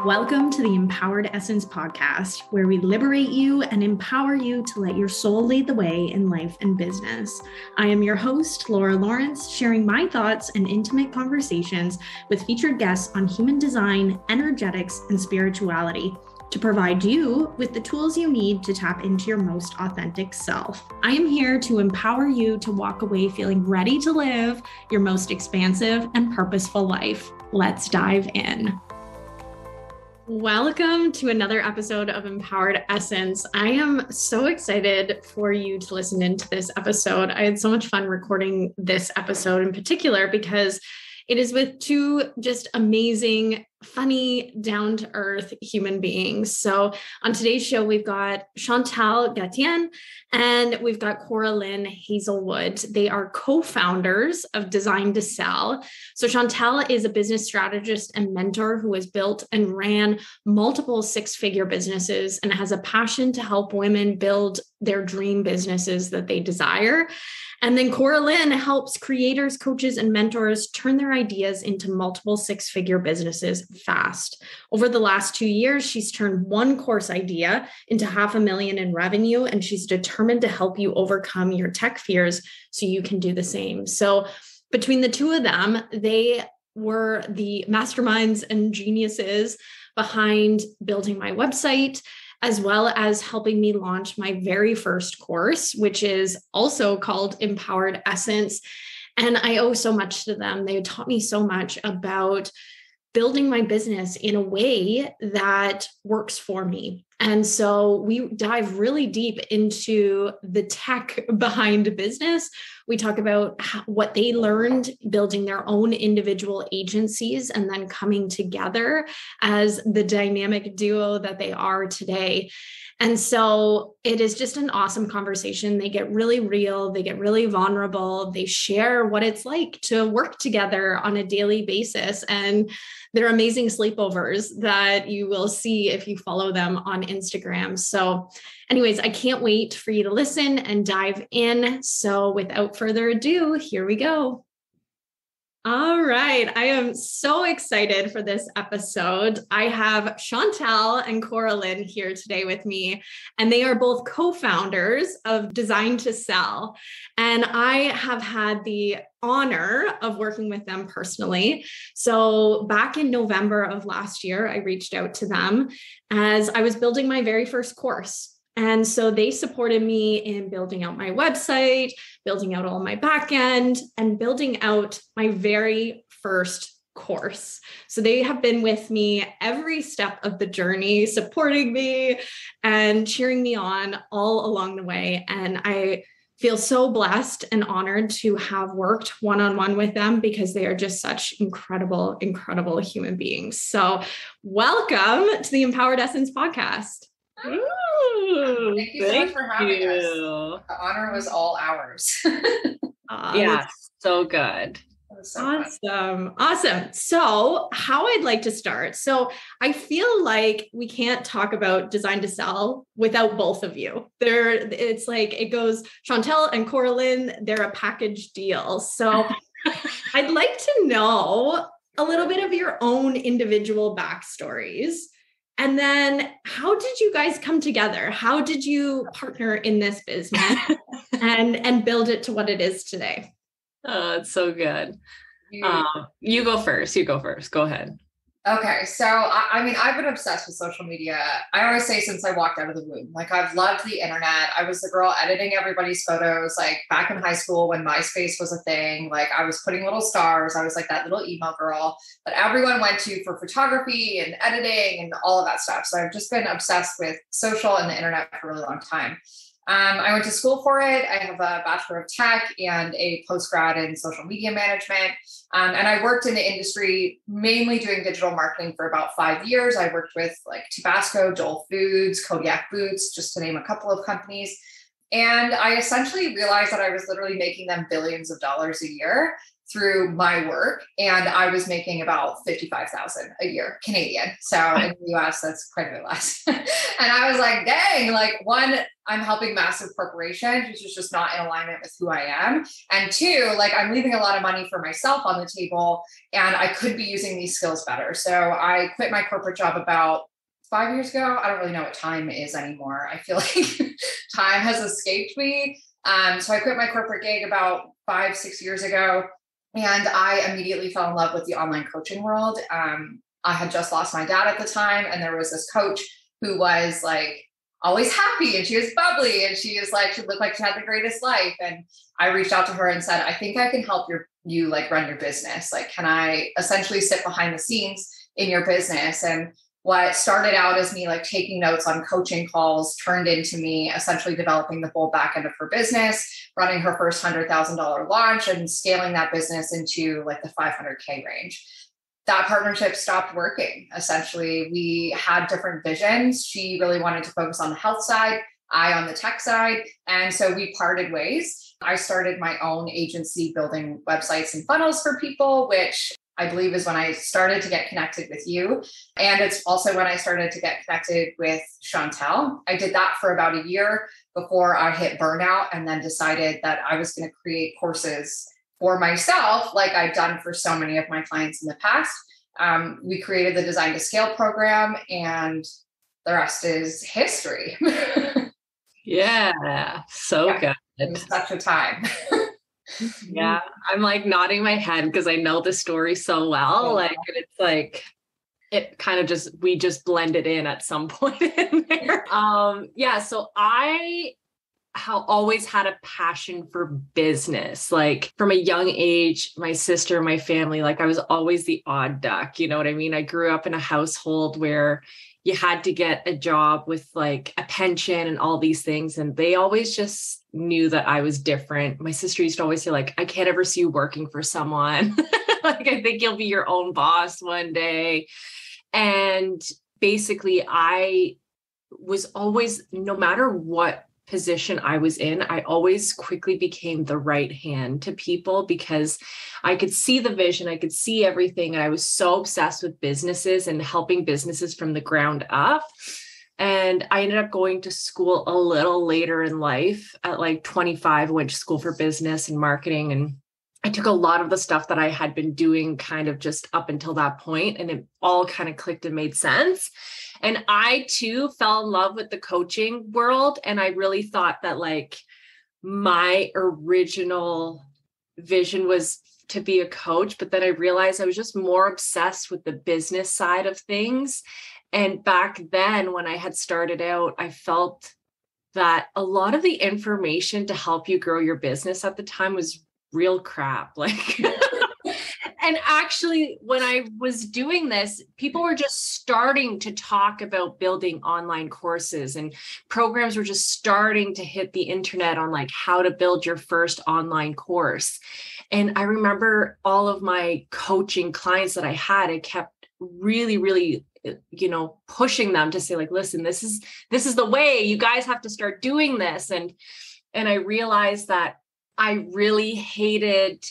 Welcome to the Empowered Essence podcast, where we liberate you and empower you to let your soul lead the way in life and business. I am your host, Laura Lawrence, sharing my thoughts and intimate conversations with featured guests on human design, energetics, and spirituality to provide you with the tools you need to tap into your most authentic self. I am here to empower you to walk away feeling ready to live your most expansive and purposeful life. Let's dive in. Welcome to another episode of Empowered Essence. I am so excited for you to listen into this episode. I had so much fun recording this episode in particular because it is with two just amazing, funny, down-to-earth human beings. So on today's show, we've got Chantal Gatien and we've got Cora Lynn Hazelwood. They are co-founders of Design to Sell. So Chantal is a business strategist and mentor who has built and ran multiple six-figure businesses and has a passion to help women build their dream businesses that they desire. And then Cora Lynn helps creators, coaches, and mentors turn their ideas into multiple six-figure businesses fast. Over the last 2 years, she's turned one course idea into $500,000 in revenue, and she's determined to help you overcome your tech fears so you can do the same. So between the two of them, they were the masterminds and geniuses behind building my website, as well as helping me launch my very first course, which is also called Empowered Essence. And I owe so much to them. They taught me so much about building my business in a way that works for me. And so we dive really deep into the tech behind business. We talk about what they learned building their own individual agencies and then coming together as the dynamic duo that they are today. And so it is just an awesome conversation. They get really real. They get really vulnerable. They share what it's like to work together on a daily basis. And they're amazing sleepovers that you will see if you follow them on Instagram. So anyways, I can't wait for you to listen and dive in. So without further ado, here we go. All right. I am so excited for this episode. I have Chantal and Cora Lynn here today with me, and they are both co-founders of Design to Sell. And I have had the honor of working with them personally. So back in November of last year, I reached out to them as I was building my very first course. And so they supported me in building out my website, building out all my backend, and building out my very first course. So they have been with me every step of the journey, supporting me and cheering me on all along the way. And I feel so blessed and honored to have worked one-on-one with them because they are just such incredible, incredible human beings. So welcome to the Empowered Essence podcast. Ooh, thank you so much for having us. The honor was all ours. Yeah, so good. Awesome. So how I'd like to start. So I feel like we can't talk about Design to Sell without both of you. It's like it goes Chantal and Cora Lynn, they're a package deal. So I'd like to know a little bit of your own individual backstories. And then how did you guys come together? How did you partner in this business and build it to what it is today? Oh, it's so good. You go first. Go ahead. Okay. So, I've been obsessed with social media. I always say since I walked out of the womb, like I've loved the internet. I was the girl editing everybody's photos, like back in high school when MySpace was a thing, like I was putting little stars. I was like that little emo girl that everyone went to for photography and editing and all of that stuff. So I've just been obsessed with social and the internet for a really long time. I went to school for it. I have a Bachelor of Tech and a postgrad in social media management. And I worked in the industry, mainly doing digital marketing for about 5 years. I worked with like Tabasco, Dole Foods, Kodiak Boots, just to name a couple of companies. And I essentially realized that I was literally making them billions of dollars a year through my work, and I was making about 55,000 a year Canadian. So in the US, that's quite a bit less. And I was like, dang, like one, I'm helping massive corporations, which is just not in alignment with who I am. And two, like I'm leaving a lot of money for myself on the table, and I could be using these skills better. So I quit my corporate job about 5 years ago. I don't really know what time is anymore. I feel like time has escaped me. So I quit my corporate gig about 5-6 years ago. And I immediately fell in love with the online coaching world. I had just lost my dad at the time. And there was this coach who was like always happy, and she was bubbly, and she looked like she had the greatest life. And I reached out to her and said, I think I can help you like run your business. Like, can I essentially sit behind the scenes in your business? And what started out as me like taking notes on coaching calls turned into me essentially developing the full back end of her business, running her first $100,000 launch, and scaling that business into like the 500K range. That partnership stopped working. Essentially, we had different visions. She really wanted to focus on the health side, I on the tech side. And so we parted ways. I started my own agency building websites and funnels for people, which I believe is when I started to get connected with you. And it's also when I started to get connected with Chantal. I did that for about a year before I hit burnout, and then decided that I was going to create courses for myself, like I'd done for so many of my clients in the past. We created the Design to Scale program, and the rest is history. Yeah, so good. It was such a time. Yeah, I'm like nodding my head because I know the story so well. Yeah. Like it's like it kind of we just blended in at some point in there. Yeah, so I always had a passion for business. Like from a young age, my sister, my family, like I was always the odd duck. You know what I mean? I grew up in a household where you had to get a job with like a pension and all these things. And they always just knew that I was different. My sister used to always say like, I can't ever see you working for someone. Like, I think you'll be your own boss one day. And basically I was always, no matter what position I was in, I always quickly became the right hand to people because I could see the vision, I could see everything. And I was so obsessed with businesses and helping businesses from the ground up. And I ended up going to school a little later in life at like 25, I went to school for business and marketing. And I took a lot of the stuff that I had been doing kind of just up until that point, and it all kind of clicked and made sense. And I too fell in love with the coaching world. And I really thought that like my original vision was to be a coach, but then I realized I was just more obsessed with the business side of things. And back then when I had started out, I felt that a lot of the information to help you grow your business at the time was real crap. Like, and actually, when I was doing this, people were just starting to talk about building online courses, and programs were just starting to hit the internet on like how to build your first online course. And I remember all of my coaching clients that I had, I kept really, really, pushing them to say like, listen, this is the way. You guys have to start doing this. And I realized that I really hated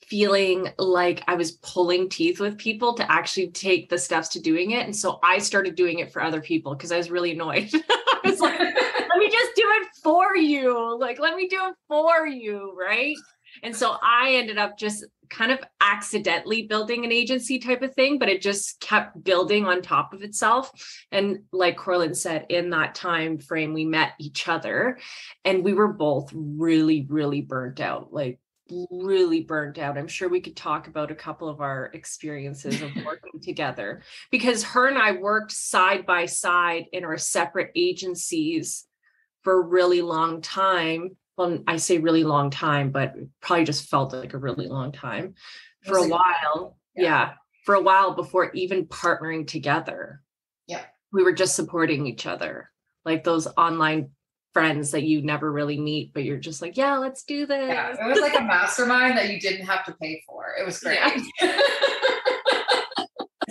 feeling like I was pulling teeth with people to actually take the steps to doing it. And so I started doing it for other people because I was really annoyed. I was like, let me just do it for you. Like, let me do it for you. Right. And so I ended up just kind of accidentally building an agency type of thing, but it just kept building on top of itself. And like Cora-Lynn said, in that time frame, we met each other and we were both really, really burnt out, like really burnt out. I'm sure we could talk about a couple of our experiences of working together, because her and I worked side by side in our separate agencies for a really long time. Well, I say really long time, but it probably just felt like a really long time for a while. Yeah. For a while before even partnering together. Yeah. We were just supporting each other, like those online friends that you never really meet, but you're just like, yeah, let's do this. Yeah, it was like a mastermind that you didn't have to pay for. It was great. Yeah.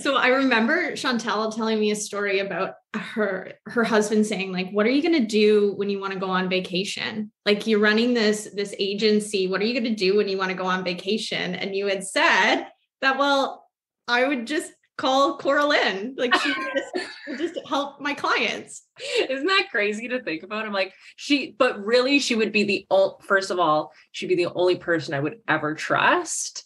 So I remember Chantal telling me a story about her husband saying, like, what are you going to do when you want to go on vacation? Like, you're running this agency. What are you going to do when you want to go on vacation? And you had said that, well, I would just call Cora Lynn. Like, she would just help my clients. Isn't that crazy to think about? I'm like, but really she would be first of all, she'd be the only person I would ever trust.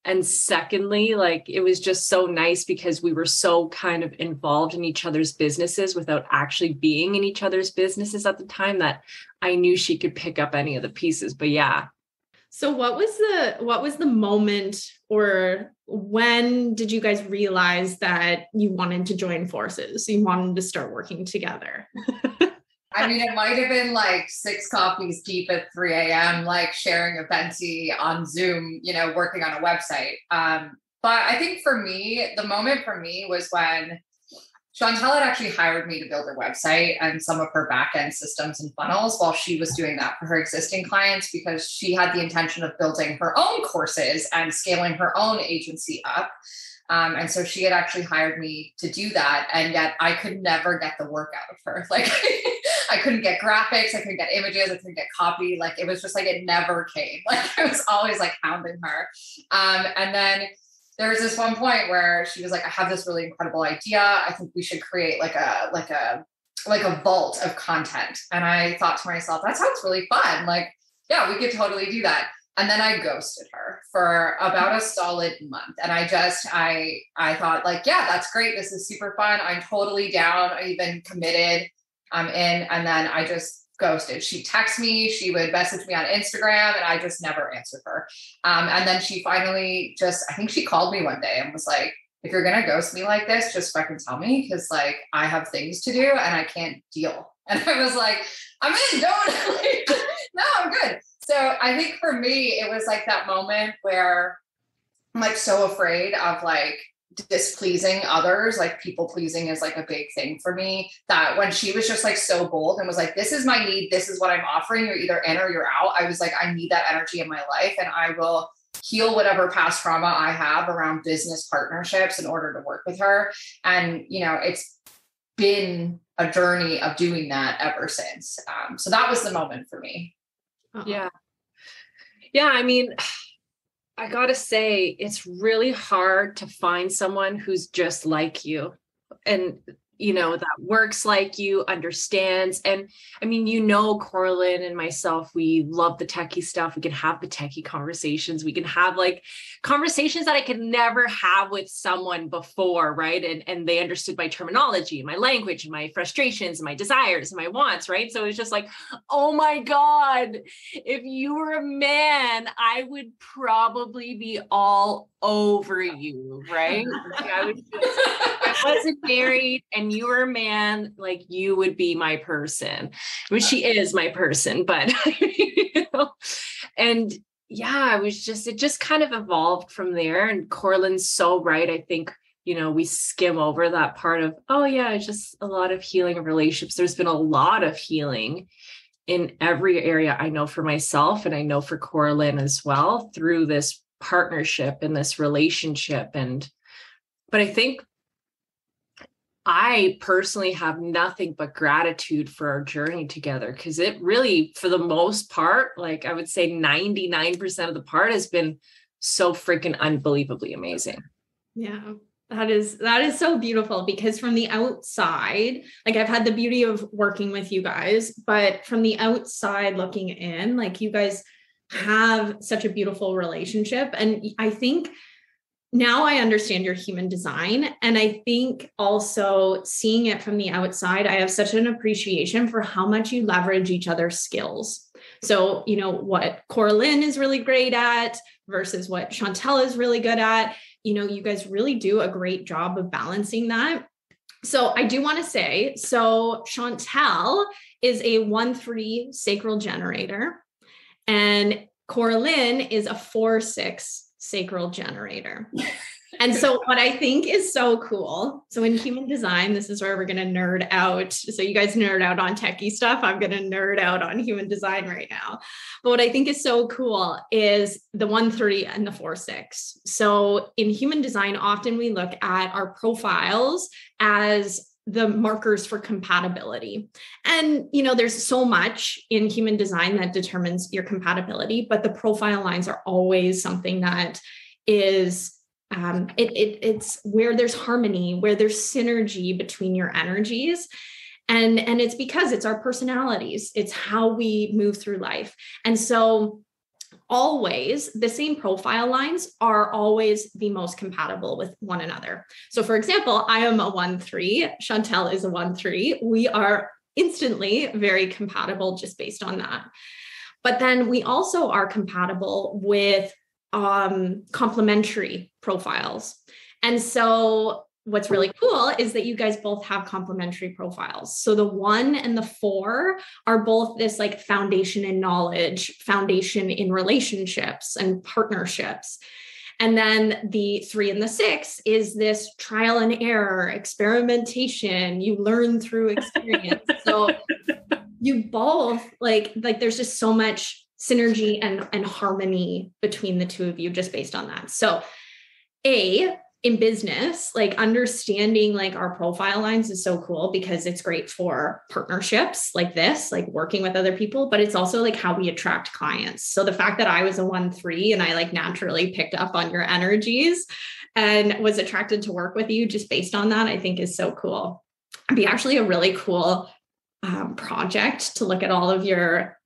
And secondly, like, it was just so nice because we were so kind of involved in each other's businesses without actually being in each other's businesses at the time, that I knew she could pick up any of the pieces. But yeah. So what was the moment, or when did you guys realize that you wanted to join forces? You wanted to start working together? I mean, it might have been like 6 coffees deep at 3 a.m., like sharing a venti on Zoom, working on a website. But I think for me, the moment for me was when Chantal had actually hired me to build her website and some of her back-end systems and funnels while she was doing that for her existing clients, because she had the intention of building her own courses and scaling her own agency up. And so she had actually hired me to do that. And yet I could never get the work out of her. Like, I couldn't get graphics. I couldn't get images. I couldn't get copy. Like, it was just like, it never came. Like, I was always like hounding her. And then there was this one point where she was like, I have this really incredible idea. I think we should create like a vault of content. And I thought to myself, that sounds really fun. Like, yeah, we could totally do that. And then I ghosted her for about a solid month. And I thought, like, yeah, that's great. This is super fun. I'm totally down. I even committed. I'm in. And then I just ghosted. She'd text me, she would message me on Instagram, and I just never answered her. And then she finally I think she called me one day and was like, if you're going to ghost me like this, just fucking tell me. Cause like, I have things to do and I can't deal. And I was like, I'm in, don't. No, I'm good. So I think for me, it was like that moment where I'm like so afraid of like displeasing others. Like, people pleasing is like a big thing for me, that when she was just like so bold and was like, this is my need, this is what I'm offering, you're either in or you're out, I was like, I need that energy in my life, and I will heal whatever past trauma I have around business partnerships in order to work with her. And, it's been a journey of doing that ever since. So that was the moment for me. Yeah. Yeah. I mean, I gotta say, it's really hard to find someone who's just like you and, that works like you, understands. And I mean, Cora-Lynn and myself, we love the techie stuff. We can have the techie conversations. We can have like conversations that I could never have with someone before. Right. And they understood my terminology, my language, my frustrations, my desires, my wants. Right. So it's just like, oh my God, if you were a man, I would probably be all over you. Right. Like, I wasn't married and you were a man, like, you would be my person. I mean, she is my person, but and yeah, it just kind of evolved from there. And Cora-Lynn's so right. I think, we skim over that part of, oh yeah, it's just a lot of healing of relationships. There's been a lot of healing in every area. I know for myself, and I know for Cora-Lynn as well, through this partnership and this relationship. But I think I personally have nothing but gratitude for our journey together, because it really, for the most part, like I would say 99% of the part has been so freaking unbelievably amazing. Yeah, that is so beautiful, because from the outside, like, I've had the beauty of working with you guys, but from the outside looking in, like, you guys have such a beautiful relationship. And I think now I understand your human design. And I think also seeing it from the outside, I have such an appreciation for how much you leverage each other's skills. So, what Cora-Lynn is really great at versus what Chantal is really good at, you guys really do a great job of balancing that. So I do want to say, Chantal is a 1-3 sacral generator, and Cora-Lynn is a 4-6 sacral generator. And so what I think is so cool, so in human design, this is where we're going to nerd out. So you guys nerd out on techie stuff. I'm going to nerd out on human design right now. But what I think is so cool is the 1-3 and the 4-6. So in human design, often we look at our profiles as the markers for compatibility. And, there's so much in human design that determines your compatibility, but the profile lines are always something that is it's where there's harmony, where there's synergy between your energies. And it's because it's our personalities. It's how we move through life. And so always the same profile lines are always the most compatible with one another. So for example, I am a 1-3, Chantal is a 1-3. We are instantly very compatible just based on that. But then we also are compatible with complementary profiles. And so what's really cool is that you guys both have complementary profiles. So the 1 and the 4 are both this like foundation in knowledge, foundation in relationships and partnerships. And then the 3 and the 6 is this trial and error, experimentation. You learn through experience. So you both like there's just so much synergy and harmony between the two of you just based on that. So in business, like understanding like our profile lines is so cool because it's great for partnerships like this, like working with other people, but it's also like how we attract clients. So the fact that I was a 1-3 and I like naturally picked up on your energies and was attracted to work with you just based on that, I think is so cool. It'd be actually a really cool project to look at all of your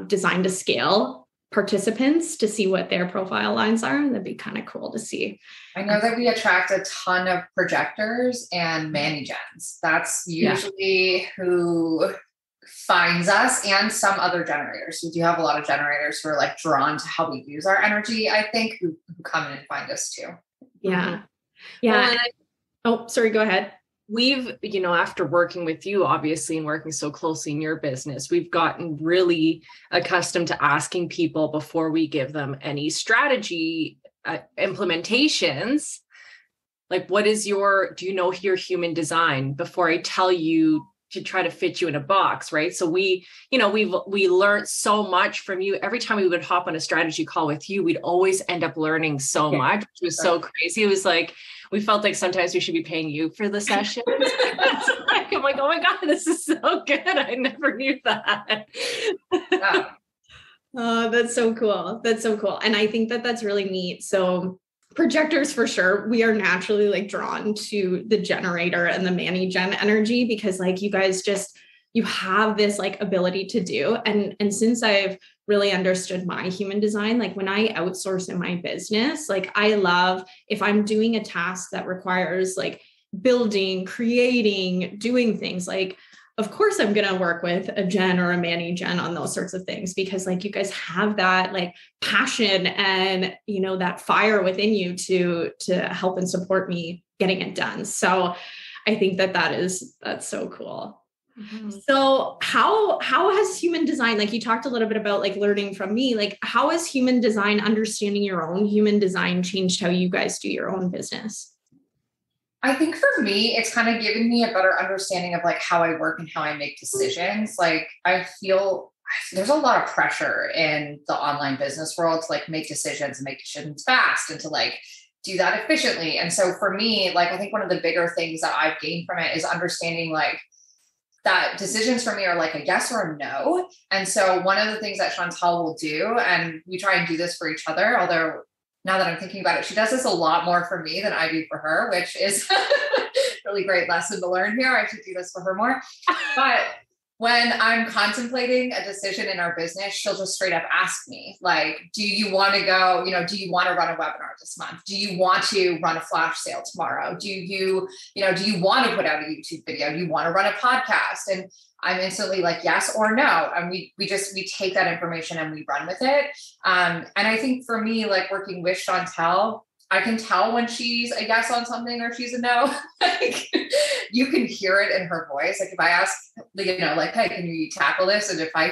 design to scale participants to see what their profile lines are. That'd be kind of cool to see. I know that we attract a ton of projectors and mani-gens. That's usually who finds us, and some other generators. We do have a lot of generators who are like drawn to how we use our energy, I think, who come in and find us too. Yeah. Yeah. Sorry, go ahead. We've, after working with you, obviously, and working so closely in your business, we've gotten really accustomed to asking people before we give them any strategy implementations, like, do you know your human design before I tell you to try to fit you in a box, right? So we learned so much from you. Every time we would hop on a strategy call with you, we'd always end up learning so much, which was so crazy. It was like, we felt like sometimes we should be paying you for the sessions. I'm like, oh my God, this is so good. I never knew that. Oh, that's so cool. That's so cool. And I think that that's really neat. So projectors, for sure, we are naturally like drawn to the generator and the mani-gen energy because like you guys you have this like ability to do. And since I've really understood my human design, like when I outsource in my business, like I love if I'm doing a task that requires like building, creating, doing things, like of course I'm going to work with a gen or a mani-gen on those sorts of things because like you guys have that like passion and, that fire within you to help and support me getting it done. So I think that's so cool. Mm-hmm. So how has human design, like you talked a little bit about like learning from me, like how has human design, understanding your own human design changed how you guys do your own business? I think for me, it's kind of given me a better understanding of like how I work and how I make decisions. Like I feel there's a lot of pressure in the online business world to like make decisions and make decisions fast and to like do that efficiently. And so for me, like, I think one of the bigger things that I've gained from it is understanding like that decisions for me are like a yes or a no. And so one of the things that Chantal will do, and we try and do this for each other, although now that I'm thinking about it, she does this a lot more for me than I do for her, which is a really great lesson to learn here. I should do this for her more. But when I'm contemplating a decision in our business, she'll just straight up ask me, like, do you want to go, do you want to run a webinar this month? Do you want to run a flash sale tomorrow? Do you want to put out a YouTube video? Do you want to run a podcast? And I'm instantly like, yes or no. And we take that information and we run with it. And I think for me, like working with Chantal, I can tell when she's a yes on something or she's a no. Like you can hear it in her voice. Like if I ask, like, hey, can you tackle this? And if I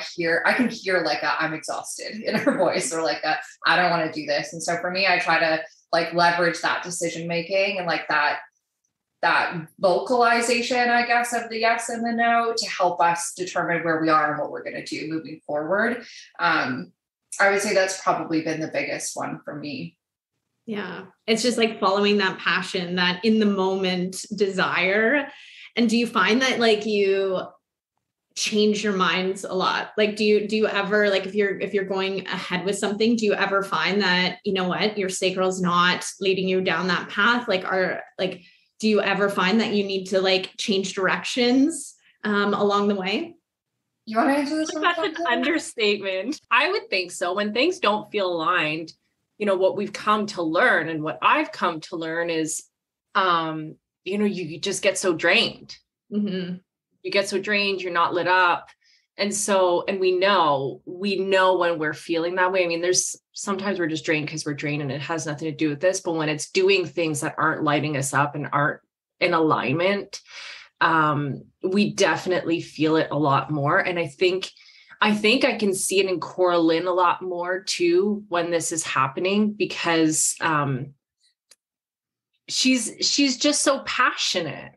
can hear like I'm exhausted in her voice or like I don't want to do this. And so for me, I try to like leverage that decision making and like that vocalization, I guess, of the yes and the no to help us determine where we are and what we're going to do moving forward. I would say that's probably been the biggest one for me. Yeah. It's just like following that passion, that in the moment desire. And do you find that like you change your minds a lot? Like, do you ever, like, if you're going ahead with something, do you ever find that, you know what, your sacral is not leading you down that path? Do you ever find that you need to like change directions along the way? You want to answer this one? That's an understatement. I would think so. When things don't feel aligned, you know, what we've come to learn and what I've come to learn is, you just get so drained. Mm-hmm. You get so drained, you're not lit up. And we know when we're feeling that way. I mean, there's sometimes we're just drained because we're drained and it has nothing to do with this. But when it's doing things that aren't lighting us up and aren't in alignment, we definitely feel it a lot more. And I think I can see it in Cora Lynn a lot more too when this is happening, because she's just so passionate.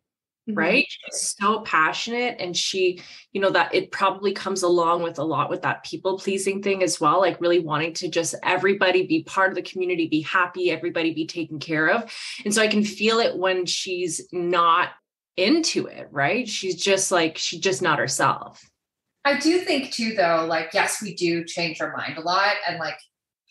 Right. She's so passionate. And she, you know, that it probably comes along with a lot with that people pleasing thing as well. Like really wanting to just everybody be part of the community, be happy, everybody be taken care of. And so I can feel it when she's not into it. Right. She's just not herself. I do think too, though, like, yes, we do change our mind a lot. And like,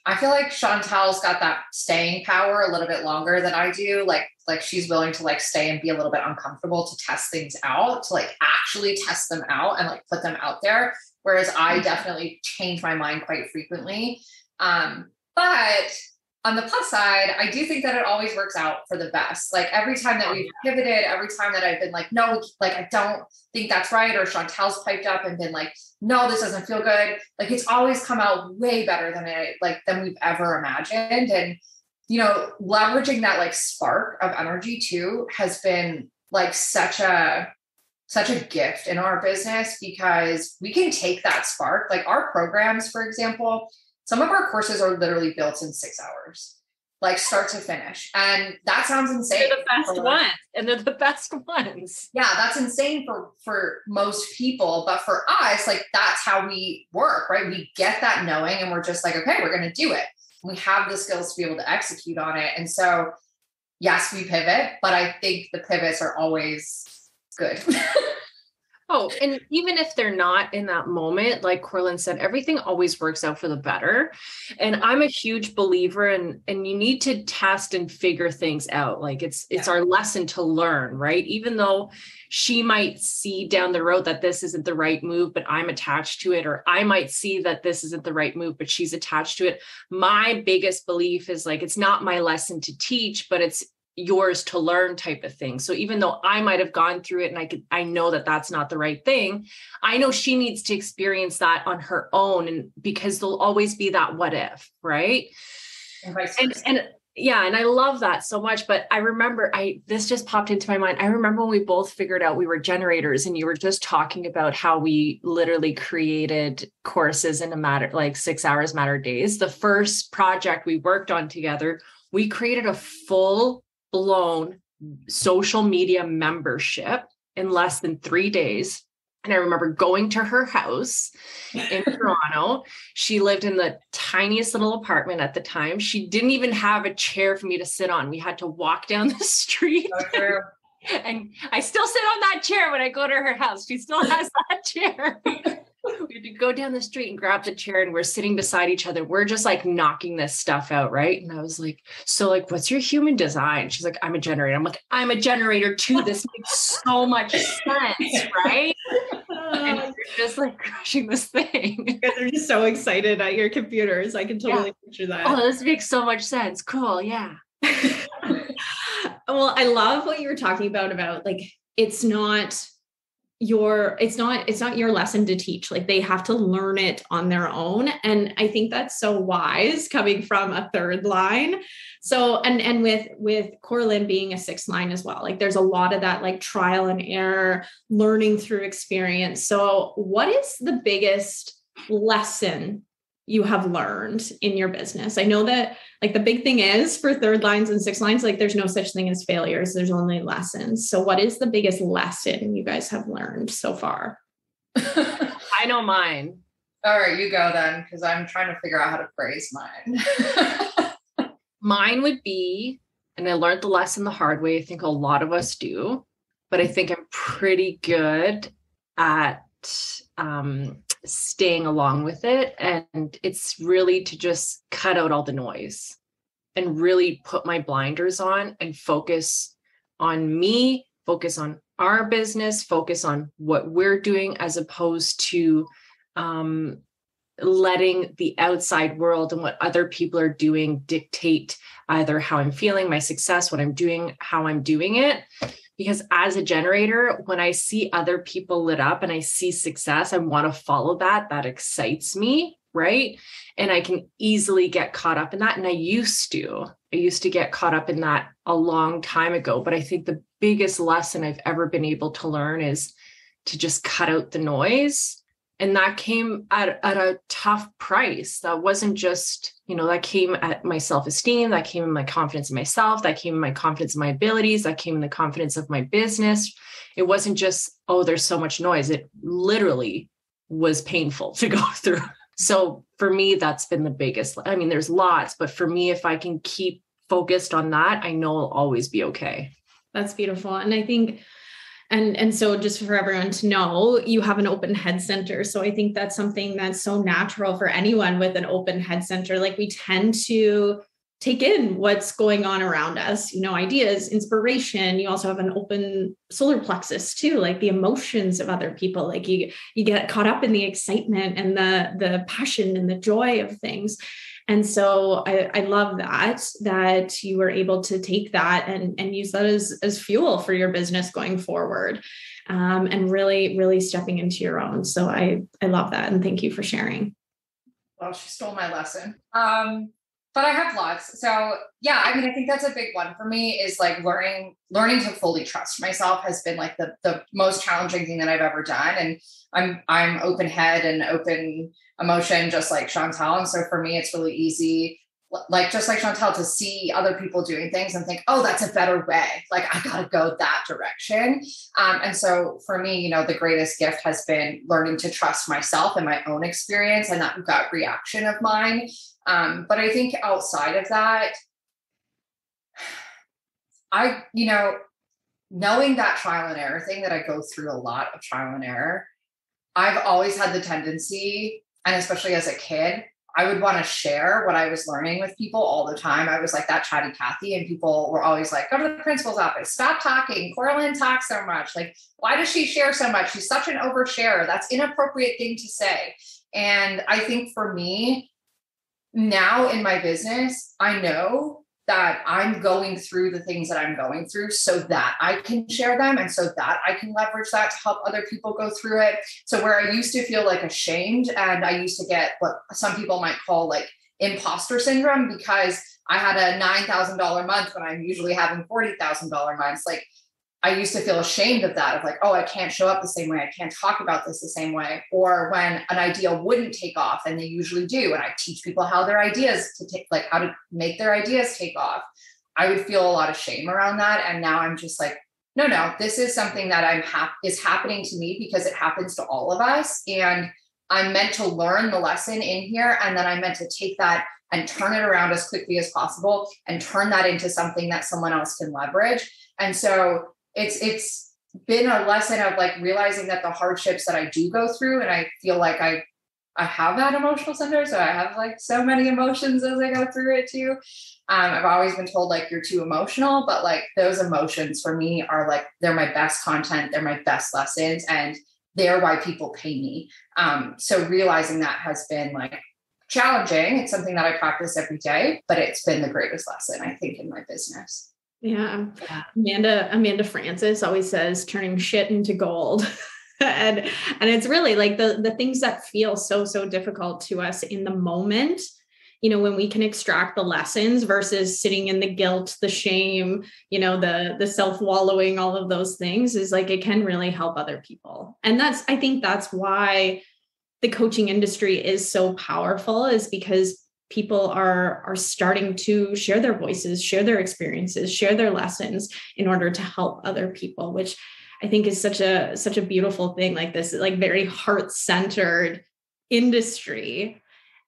I feel like Chantal's got that staying power a little bit longer than I do. Like she's willing to like stay and be a little bit uncomfortable to test things out, to like actually test them out and like put them out there. Whereas I definitely change my mind quite frequently. But on the plus side, I do think that it always works out for the best. Like every time that we've pivoted, every time that I've been like, no, like, I don't think that's right. Or Chantal's piped up and been like, no, this doesn't feel good. Like it's always come out way better than we've ever imagined. And, you know, leveraging that like spark of energy too has been like such a gift in our business, because we can take that spark, like our programs, for example, some of our courses are literally built in 6 hours, like start to finish. And that sounds insane. They're the best ones. And they're the best ones. Yeah, that's insane for most people. But for us, like that's how we work, right? We get that knowing and we're just like, okay, we're going to do it. We have the skills to be able to execute on it. And so, yes, we pivot, but I think the pivots are always good. Oh, and even if they're not in that moment, like Cora Lynn said, everything always works out for the better. And I'm a huge believer and you need to test and figure things out. Like it's our lesson to learn, right? Even though she might see down the road that this isn't the right move, but I'm attached to it, or I might see that this isn't the right move, but she's attached to it. My biggest belief is like, it's not my lesson to teach, but it's yours to learn type of thing. So even though I might have gone through it and I know that that's not the right thing, I know she needs to experience that on her own, and because there'll always be that what if, right? And yeah, and I love that so much. But I remember this just popped into my mind. I remember when we both figured out we were generators, and you were just talking about how we literally created courses in a matter, like 6 hours matter days. The first project we worked on together, we created a full-blown social media membership in less than 3 days. And I remember going to her house in Toronto. She lived in the tiniest little apartment at the time. She didn't even have a chair for me to sit on. We had to walk down the street. Okay. And I still sit on that chair when I go to her house. She still has that chair. We had to go down the street and grab the chair, and we're sitting beside each other. We're just like knocking this stuff out. Right. And I was like, so like, what's your human design? She's like, I'm a generator. I'm like, I'm a generator too. This makes so much sense. Right. And we're just like crushing this thing. You guys are just so excited at your computers. I can totally picture that. Oh, this makes so much sense. Cool. Yeah. Well, I love what you were talking about like, it's not your lesson to teach. Like they have to learn it on their own. And I think that's so wise coming from a third line. So, and with Cora Lynn being a sixth line as well, like there's a lot of that like trial and error, learning through experience. So what is the biggest lesson you have learned in your business? I know that like the big thing is for third lines and sixth lines, like there's no such thing as failures. There's only lessons. So what is the biggest lesson you guys have learned so far? I know mine. All right, you go then, because I'm trying to figure out how to phrase mine. Mine would be, and I learned the lesson the hard way. I think a lot of us do, but I think I'm pretty good at staying along with it. And it's really to just cut out all the noise and really put my blinders on and focus on me, focus on our business, focus on what we're doing, as opposed to letting the outside world and what other people are doing dictate either how I'm feeling, my success, what I'm doing, how I'm doing it. Because as a generator, when I see other people lit up and I see success, I want to follow that. That excites me, right? And I can easily get caught up in that. And I used to get caught up in that a long time ago. But I think the biggest lesson I've ever been able to learn is to just cut out the noise. And that came at a tough price. That wasn't just, that came at my self-esteem, that came in my confidence in myself, that came in my confidence in my abilities, that came in the confidence of my business. It wasn't just, oh, there's so much noise. It literally was painful to go through. So for me, that's been the biggest. I mean, there's lots, but for me, if I can keep focused on that, I know I'll always be okay. That's beautiful. And I think, and so just for everyone to know, you have an open head center. So I think that's something that's so natural for anyone with an open head center. Like we tend to take in what's going on around us, ideas, inspiration. You also have an open solar plexus too, like the emotions of other people. Like you get caught up in the excitement and the passion and the joy of things. And so I love that you were able to take that and use that as fuel for your business going forward, and really, really stepping into your own. So I love that. And thank you for sharing. Well, she stole my lesson. But I have lots. So yeah, I mean, I think that's a big one for me is like learning to fully trust myself has been like the most challenging thing that I've ever done. And I'm open head and open emotion, just like Chantal. And so for me, it's really easy, just like Chantal, to see other people doing things and think, oh, that's a better way. Like I got to go that direction. And so for me, the greatest gift has been learning to trust myself and my own experience and that gut reaction of mine. But I think outside of that, knowing that trial and error thing, that I go through a lot of trial and error, I've always had the tendency, and especially as a kid, I would want to share what I was learning with people all the time. I was like that chatty Cathy, and people were always like, go to the principal's office, stop talking. Cora-Lynn talks so much. Like, why does she share so much? She's such an oversharer. That's an inappropriate thing to say. And I think for me, now in my business, I know that I'm going through the things that I'm going through so that I can share them and so that I can leverage that to help other people go through it. So where I used to feel like ashamed and I used to get what some people might call like imposter syndrome because I had a $9,000 month when I'm usually having $40,000 months. Like I used to feel ashamed of that, of like, oh, I can't show up the same way. I can't talk about this the same way. Or when an idea wouldn't take off, and they usually do. And I teach people how their ideas how to make their ideas take off. I would feel a lot of shame around that. And now I'm just like, no, this is something that is happening to me because it happens to all of us. And I'm meant to learn the lesson in here. And then I'm meant to take that and turn it around as quickly as possible and turn that into something that someone else can leverage. And so it's been a lesson of like realizing that the hardships that I do go through, and I feel like I have that emotional center. So I have like so many emotions as I go through it too. I've always been told like, you're too emotional, but like those emotions for me are like, they're my best content. They're my best lessons, and they're why people pay me. So realizing that has been like challenging. It's something that I practice every day, but it's been the greatest lesson, I think, in my business. Yeah. Amanda Francis always says turning shit into gold. and it's really like the things that feel so difficult to us in the moment, when we can extract the lessons versus sitting in the guilt, the shame, the self-wallowing, all of those things is like, it can really help other people. And I think that's why the coaching industry is so powerful is because people are starting to share their voices, share their experiences, share their lessons in order to help other people, which I think is such a beautiful thing, like this, like very heart-centered industry.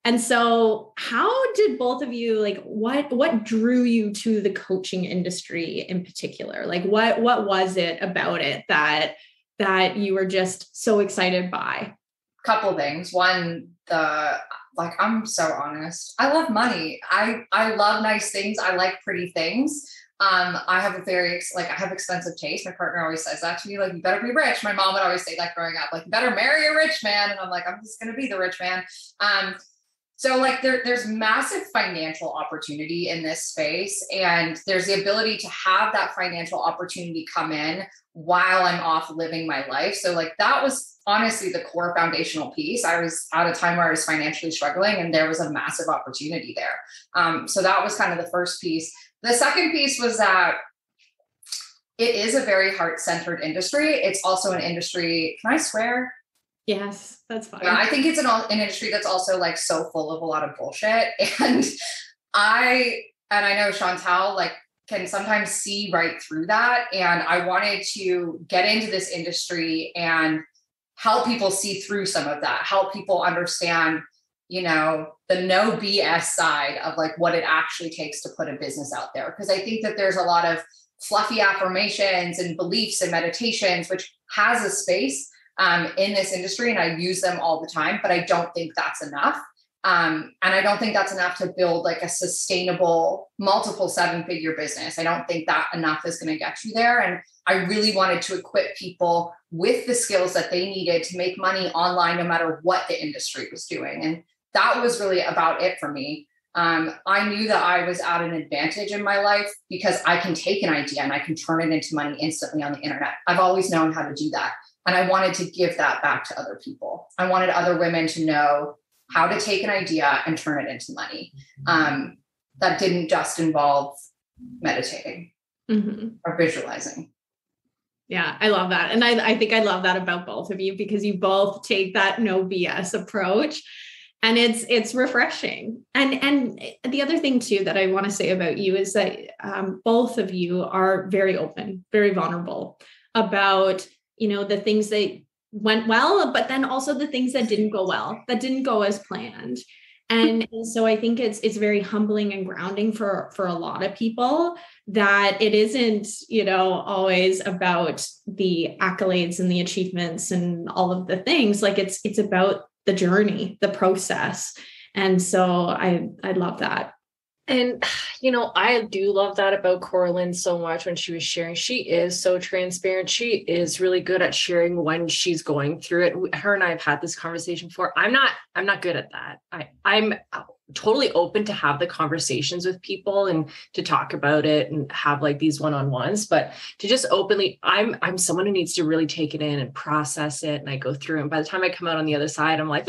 And so how did both of you, like, what drew you to the coaching industry in particular? Like, what was it about it that you were just so excited by? Couple things. One, I'm so honest. I love money. I love nice things. I like pretty things. I have I have expensive taste. My partner always says that to me, like, you better be rich. My mom would always say that growing up, like, you better marry a rich man. And I'm like, I'm just going to be the rich man. So like there's massive financial opportunity in this space, and there's the ability to have that financial opportunity come in while I'm off living my life. So like that was honestly the core foundational piece. I was at a time where I was financially struggling, and there was a massive opportunity there. So that was kind of the first piece. The second piece was that it is a very heart-centered industry. It's also an industry. Can I swear? Yes, that's fine. Yeah, I think it's an industry that's also like so full of a lot of bullshit. And I know Chantal like can sometimes see right through that. And I wanted to get into this industry and help people see through some of that, help people understand, the no BS side of like what it actually takes to put a business out there. Because I think that there's a lot of fluffy affirmations and beliefs and meditations, which has a space in this industry, and I use them all the time, but I don't think that's enough. And I don't think that's enough to build like a sustainable multiple 7-figure business. I don't think that enough is going to get you there. And I really wanted to equip people with the skills that they needed to make money online, no matter what the industry was doing. And that was really about it for me. I knew that I was at an advantage in my life because I can take an idea and I can turn it into money instantly on the internet. I've always known how to do that. And I wanted to give that back to other people. I wanted other women to know how to take an idea and turn it into money. That didn't just involve meditating or visualizing. Yeah, I love that. And I think I love that about both of you, because you both take that no BS approach, and it's refreshing. And the other thing too that I want to say about you is that both of you are very open, very vulnerable about the things that went well, but then also the things that didn't go well, that didn't go as planned. And so I think it's very humbling and grounding for a lot of people that it isn't, always about the accolades and the achievements and all of the things. Like it's about the journey, the process. And so I love that. And, I do love that about Cora-Lynn so much when she was sharing. She is so transparent. She is really good at sharing when she's going through it. Her and I have had this conversation before. I'm not good at that. I'm totally open to have the conversations with people and to talk about it and have like these one-on-ones, but to just openly, I'm someone who needs to really take it in and process it. And I go through, and by the time I come out on the other side, I'm like,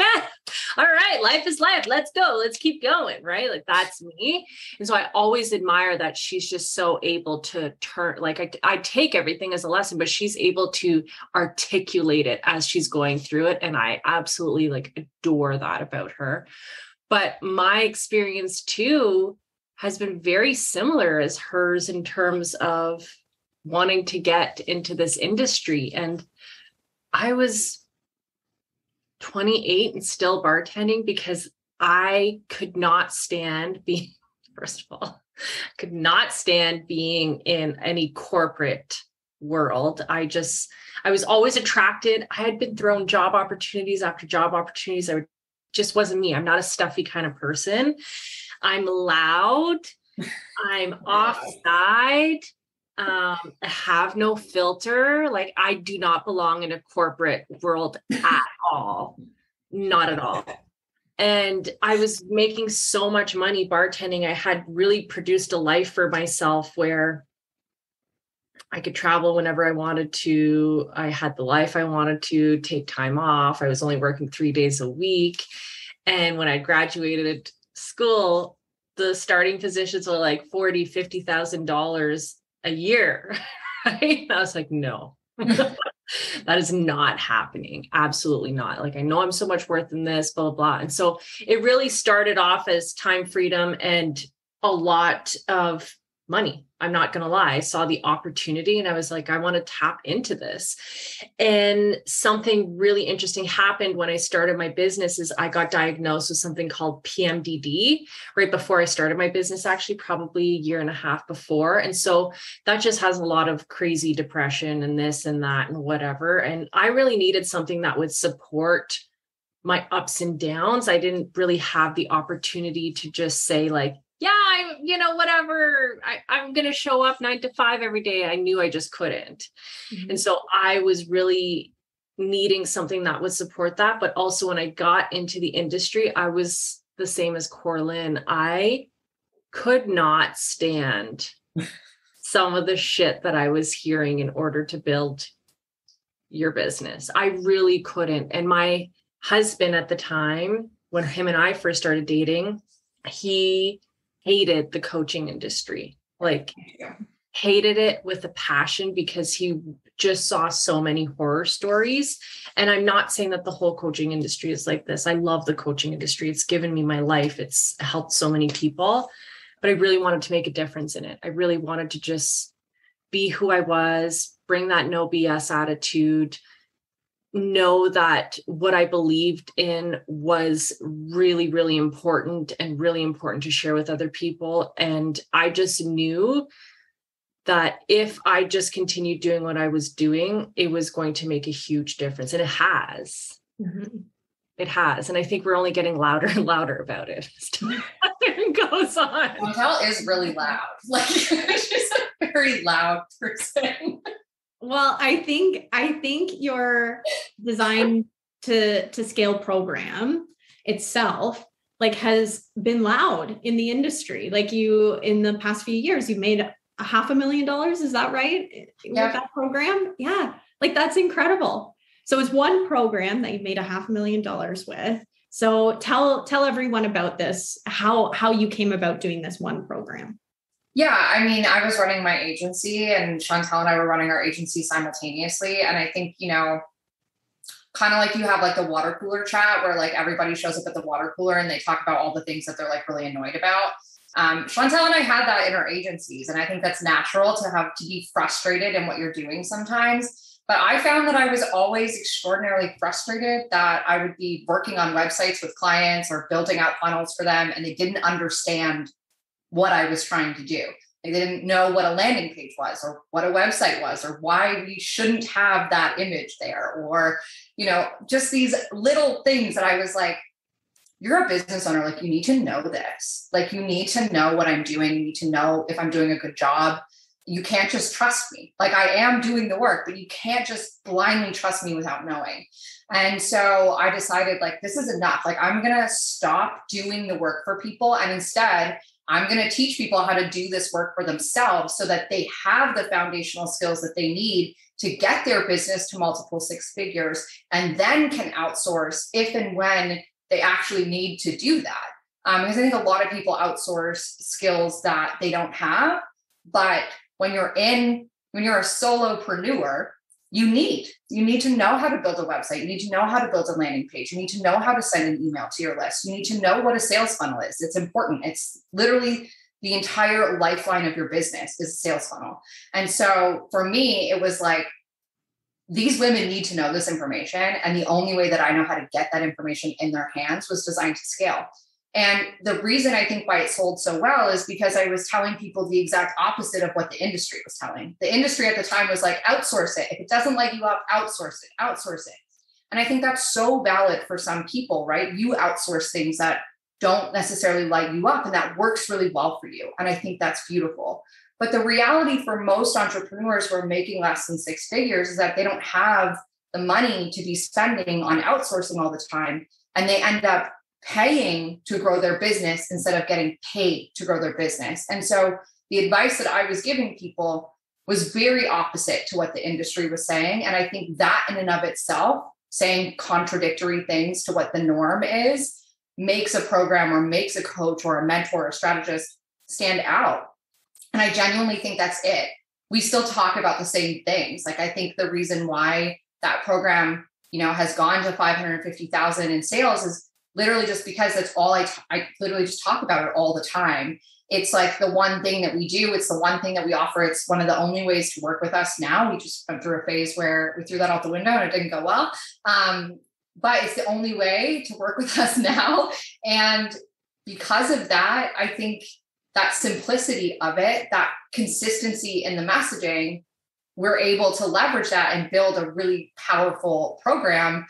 all right, life is life. Let's go. Let's keep going. Right. Like that's me. And so I always admire that she's just so able to turn, like I take everything as a lesson, but she's able to articulate it as she's going through it. And I absolutely like adore that about her. But my experience too has been very similar as hers in terms of wanting to get into this industry. And I was 28 and still bartending because I could not stand being, first of all, could not stand being in any corporate world. I was always attracted. I had been thrown job opportunities after job opportunities. Just wasn't me. I'm not a stuffy kind of person. I'm loud. I'm offside. I have no filter. Like I do not belong in a corporate world at all. Not at all. And I was making so much money bartending. I had really produced a life for myself where I could travel whenever I wanted to. I had the life I wanted to, take time off. I was only working 3 days a week. And when I graduated school, the starting positions were like $40,000, $50,000 a year. Right? I was like, no, That is not happening. Absolutely not. Like, I know I'm so much worth in this, blah, blah, blah. And so it really started off as time freedom and a lot of money. I'm not going to lie. I saw the opportunity and I was like, I want to tap into this. And something really interesting happened when I started my business is I got diagnosed with something called PMDD right before I started my business, actually probably a year and a half before. And so that just has a lot of crazy depression and this and that and whatever. And I really needed something that would support my ups and downs. I didn't really have the opportunity to just say like, yeah, whatever. I'm going to show up 9 to 5 every day. I knew I just couldn't. Mm-hmm. And so I was really needing something that would support that. But also when I got into the industry, I was the same as Cora-Lynn. I could not stand some of the shit that I was hearing in order to build your business. I really couldn't. And my husband at the time, when him and I first started dating, he hated the coaching industry, like hated it with a passion because he just saw so many horror stories. And I'm not saying that the whole coaching industry is like this. I love the coaching industry. It's given me my life. It's helped so many people, but I really wanted to make a difference in it. I really wanted to just be who I was, bring that no BS attitude, know that what I believed in was really, really important and really important to share with other people. And I just knew that if I just continued doing what I was doing, it was going to make a huge difference. And it has. Mm-hmm. It has. And I think we're only getting louder and louder about it as time goes on. Chantal is really loud. Like, she's a very loud person. Well, I think your design to scale program itself like has been loud in the industry. Like you, in the past few years, you've made $500,000. Is that right? Yeah. With that program? Yeah. Like that's incredible. So it's one program that you've made $500,000 with. So tell everyone about this, how you came about doing this one program. Yeah, I mean, I was running my agency and Chantal and I were running our agency simultaneously. And I think, kind of like you have like the water cooler chat where like everybody shows up at the water cooler and they talk about all the things that they're like really annoyed about. Chantal and I had that in our agencies. And I think that's natural to be frustrated in what you're doing sometimes. But I found that I was always extraordinarily frustrated that I would be working on websites with clients or building out funnels for them and they didn't understand what I was trying to do. They didn't know what a landing page was or what a website was or why we shouldn't have that image there or, just these little things that I was like, you're a business owner. Like you need to know this. Like you need to know what I'm doing. You need to know if I'm doing a good job. You can't just trust me. Like I am doing the work, but you can't just blindly trust me without knowing. And so I decided like, this is enough. Like I'm going to stop doing the work for people. And instead I'm going to teach people how to do this work for themselves so that they have the foundational skills that they need to get their business to multiple 6 figures and then can outsource if and when they actually need to do that. Because I think a lot of people outsource skills that they don't have, but when you're a solopreneur, you need to know how to build a website. You need to know how to build a landing page. You need to know how to send an email to your list. You need to know what a sales funnel is. It's important. It's literally the entire lifeline of your business is a sales funnel. And so for me, it was like, these women need to know this information. And the only way that I know how to get that information in their hands was designed to scale. And the reason I think why it sold so well is because I was telling people the exact opposite of what the industry was telling. The industry at the time was like, outsource it. If it doesn't light you up, outsource it. And I think that's so valid for some people, right? You outsource things that don't necessarily light you up and that works really well for you. And I think that's beautiful. But the reality for most entrepreneurs who are making less than 6 figures is that they don't have the money to be spending on outsourcing all the time. And they end up paying to grow their business instead of getting paid to grow their business. And so the advice that I was giving people was very opposite to what the industry was saying. And I think that in and of itself, saying contradictory things to what the norm is, makes a program or makes a coach or a mentor or strategist stand out. And I genuinely think that's it. we still talk about the same things. Like, I think the reason why that program, has gone to 550,000 in sales is literally just because that's all I literally just talk about it all the time. It's like the one thing that we do. It's the one thing that we offer. It's one of the only ways to work with us now. We just went through a phase where we threw that out the window and it didn't go well. But it's the only way to work with us now. And because of that, I think that simplicity of it, that consistency in the messaging, we're able to leverage that and build a really powerful program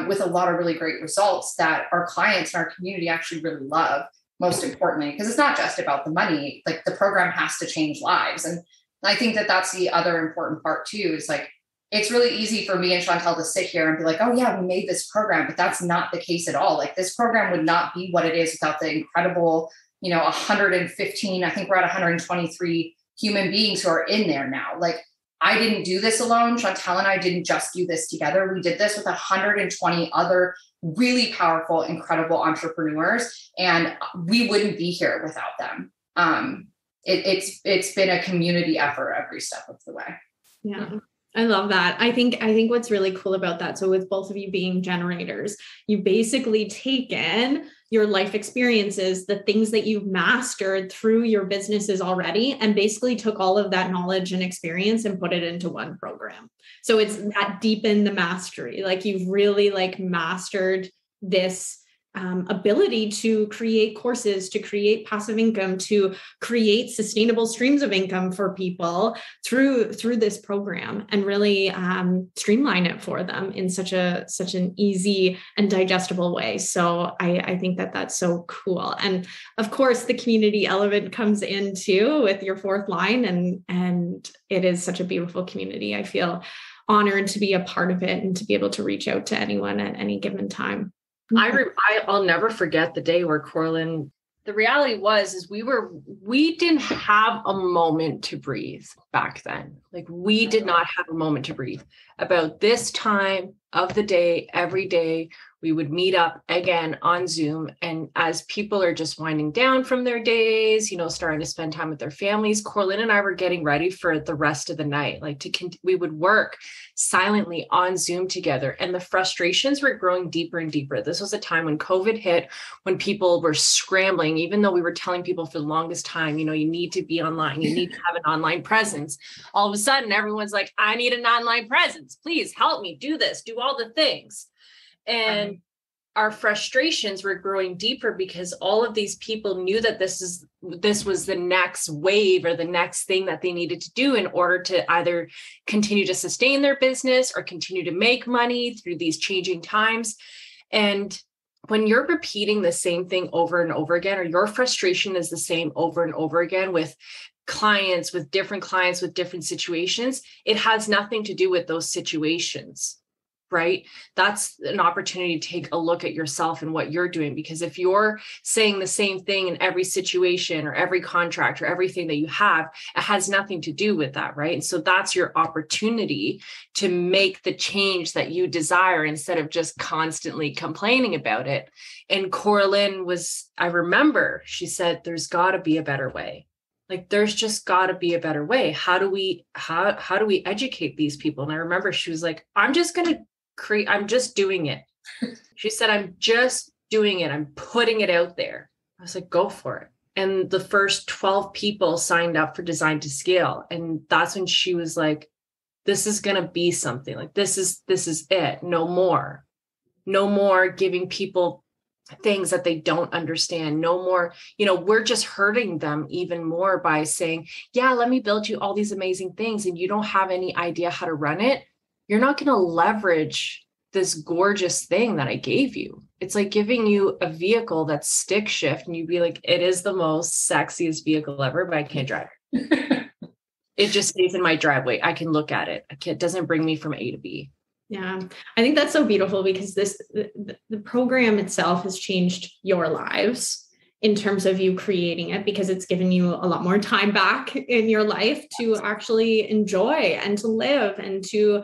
with a lot of really great results that our clients and our community actually really love, most importantly, because it's not just about the money. Like, the program has to change lives. And I think that that's the other important part too, is like, it's really easy for me and Chantal to sit here and be like, oh yeah, we made this program, but that's not the case at all. Like, this program would not be what it is without the incredible, 115, I think we're at 123 human beings who are in there now. Like, I didn't do this alone. Chantal and I didn't just do this together. We did this with 120 other really powerful, incredible entrepreneurs, and we wouldn't be here without them. It's been a community effort every step of the way. Yeah. I love that. I think what's really cool about that. So with both of you being generators, you basically taken your life experiences, the things that you've mastered through your businesses already, and basically took all of that knowledge and experience and put it into one program. So it's that deepen the mastery. Like, you've really mastered this ability to create courses, to create passive income, to create sustainable streams of income for people through this program, and really streamline it for them in such an easy and digestible way. So I think that that's so cool. And of course, the community element comes in too with your fourth line, and it is such a beautiful community. I feel honored to be a part of it and to be able to reach out to anyone at any given time. I'll never forget the day where Cora-Lynn, the reality is we didn't have a moment to breathe back then. Like, we did not have a moment to breathe. About this time of the day, every day, we would meet up again on Zoom. And as people are just winding down from their days, starting to spend time with their families, Cora-Lynn and I were getting ready for the rest of the night. We would work silently on Zoom together. And the frustrations were growing deeper and deeper. This was a time when COVID hit, when people were scrambling, even though we were telling people for the longest time, you need to be online, you need to have an online presence. All of a sudden, everyone's like, I need an online presence. Please help me do this, do all the things. And our frustrations were growing deeper because all of these people knew that this was the next wave or the next thing that they needed to do in order to either continue to sustain their business or continue to make money through these changing times. And when you're repeating the same thing over and over again, or your frustration is the same over and over again with clients, with different situations, it has nothing to do with those situations. Right? That's an opportunity to take a look at yourself and what you're doing. Because if you're saying the same thing in every situation or every contract or everything that you have, it has nothing to do with that. Right? And so that's your opportunity to make the change that you desire instead of just constantly complaining about it. And Cora-Lynn I remember she said, there's got to be a better way. Like, there's just got to be a better way. How do we educate these people? And I remember she was like, I'm just doing it. She said, I'm just doing it. I'm putting it out there. I was like, go for it. And the first 12 people signed up for Design to Scale. And that's when she was like, this is going to be something. Like, this is it. No more giving people things that they don't understand. No more, we're just hurting them even more by saying, yeah, let me build you all these amazing things. And you don't have any idea how to run it. You're not going to leverage this gorgeous thing that I gave you. It's like giving you a vehicle that's stick shift and you'd be like, it is the most sexiest vehicle ever, but I can't drive it. It just stays in my driveway. I can look at it. It doesn't bring me from A to B. Yeah, I think that's so beautiful because the program itself has changed your lives in terms of you creating it, because it's given you a lot more time back in your life to actually enjoy and to live and to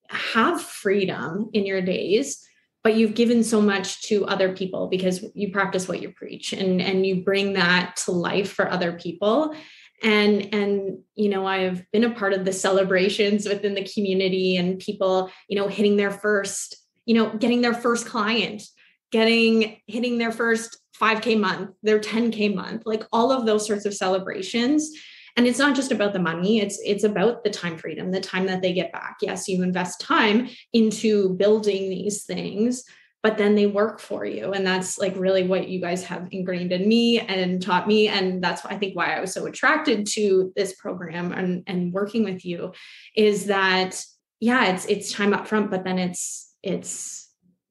have freedom in your days. But you've given so much to other people because you practice what you preach and you bring that to life for other people. And, I've been a part of the celebrations within the community and people, hitting their first, getting their first client, hitting their first 5K month, their 10K month, like all of those sorts of celebrations. And it's not just about the money. It's about the time freedom, the time that they get back. Yes, you invest time into building these things, but then they work for you. And that's like really what you guys have ingrained in me and taught me. And that's I think why I was so attracted to this program and working with you is that, it's time up front, but then it's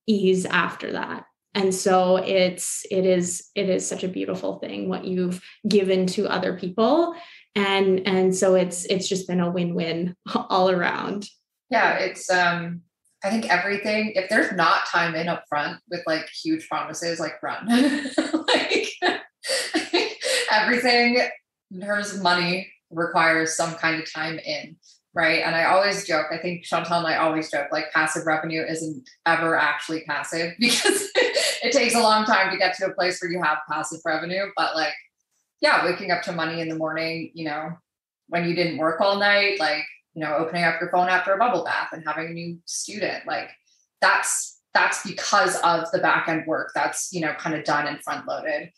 ease after that. And so it is such a beautiful thing what you've given to other people. And so it's just been a win-win all around. Yeah. It's, I think everything, if there's not time in up front with like huge promises, like run, like everything in terms of money requires some kind of time in. Right. And I always joke, I think Chantal and I always joke, like passive revenue isn't ever actually passive because it takes a long time to get to a place where you have passive revenue. But like, waking up to money in the morning, when you didn't work all night, like, opening up your phone after a bubble bath and having a new student, like that's because of the back end work that's, kind of done and front loaded,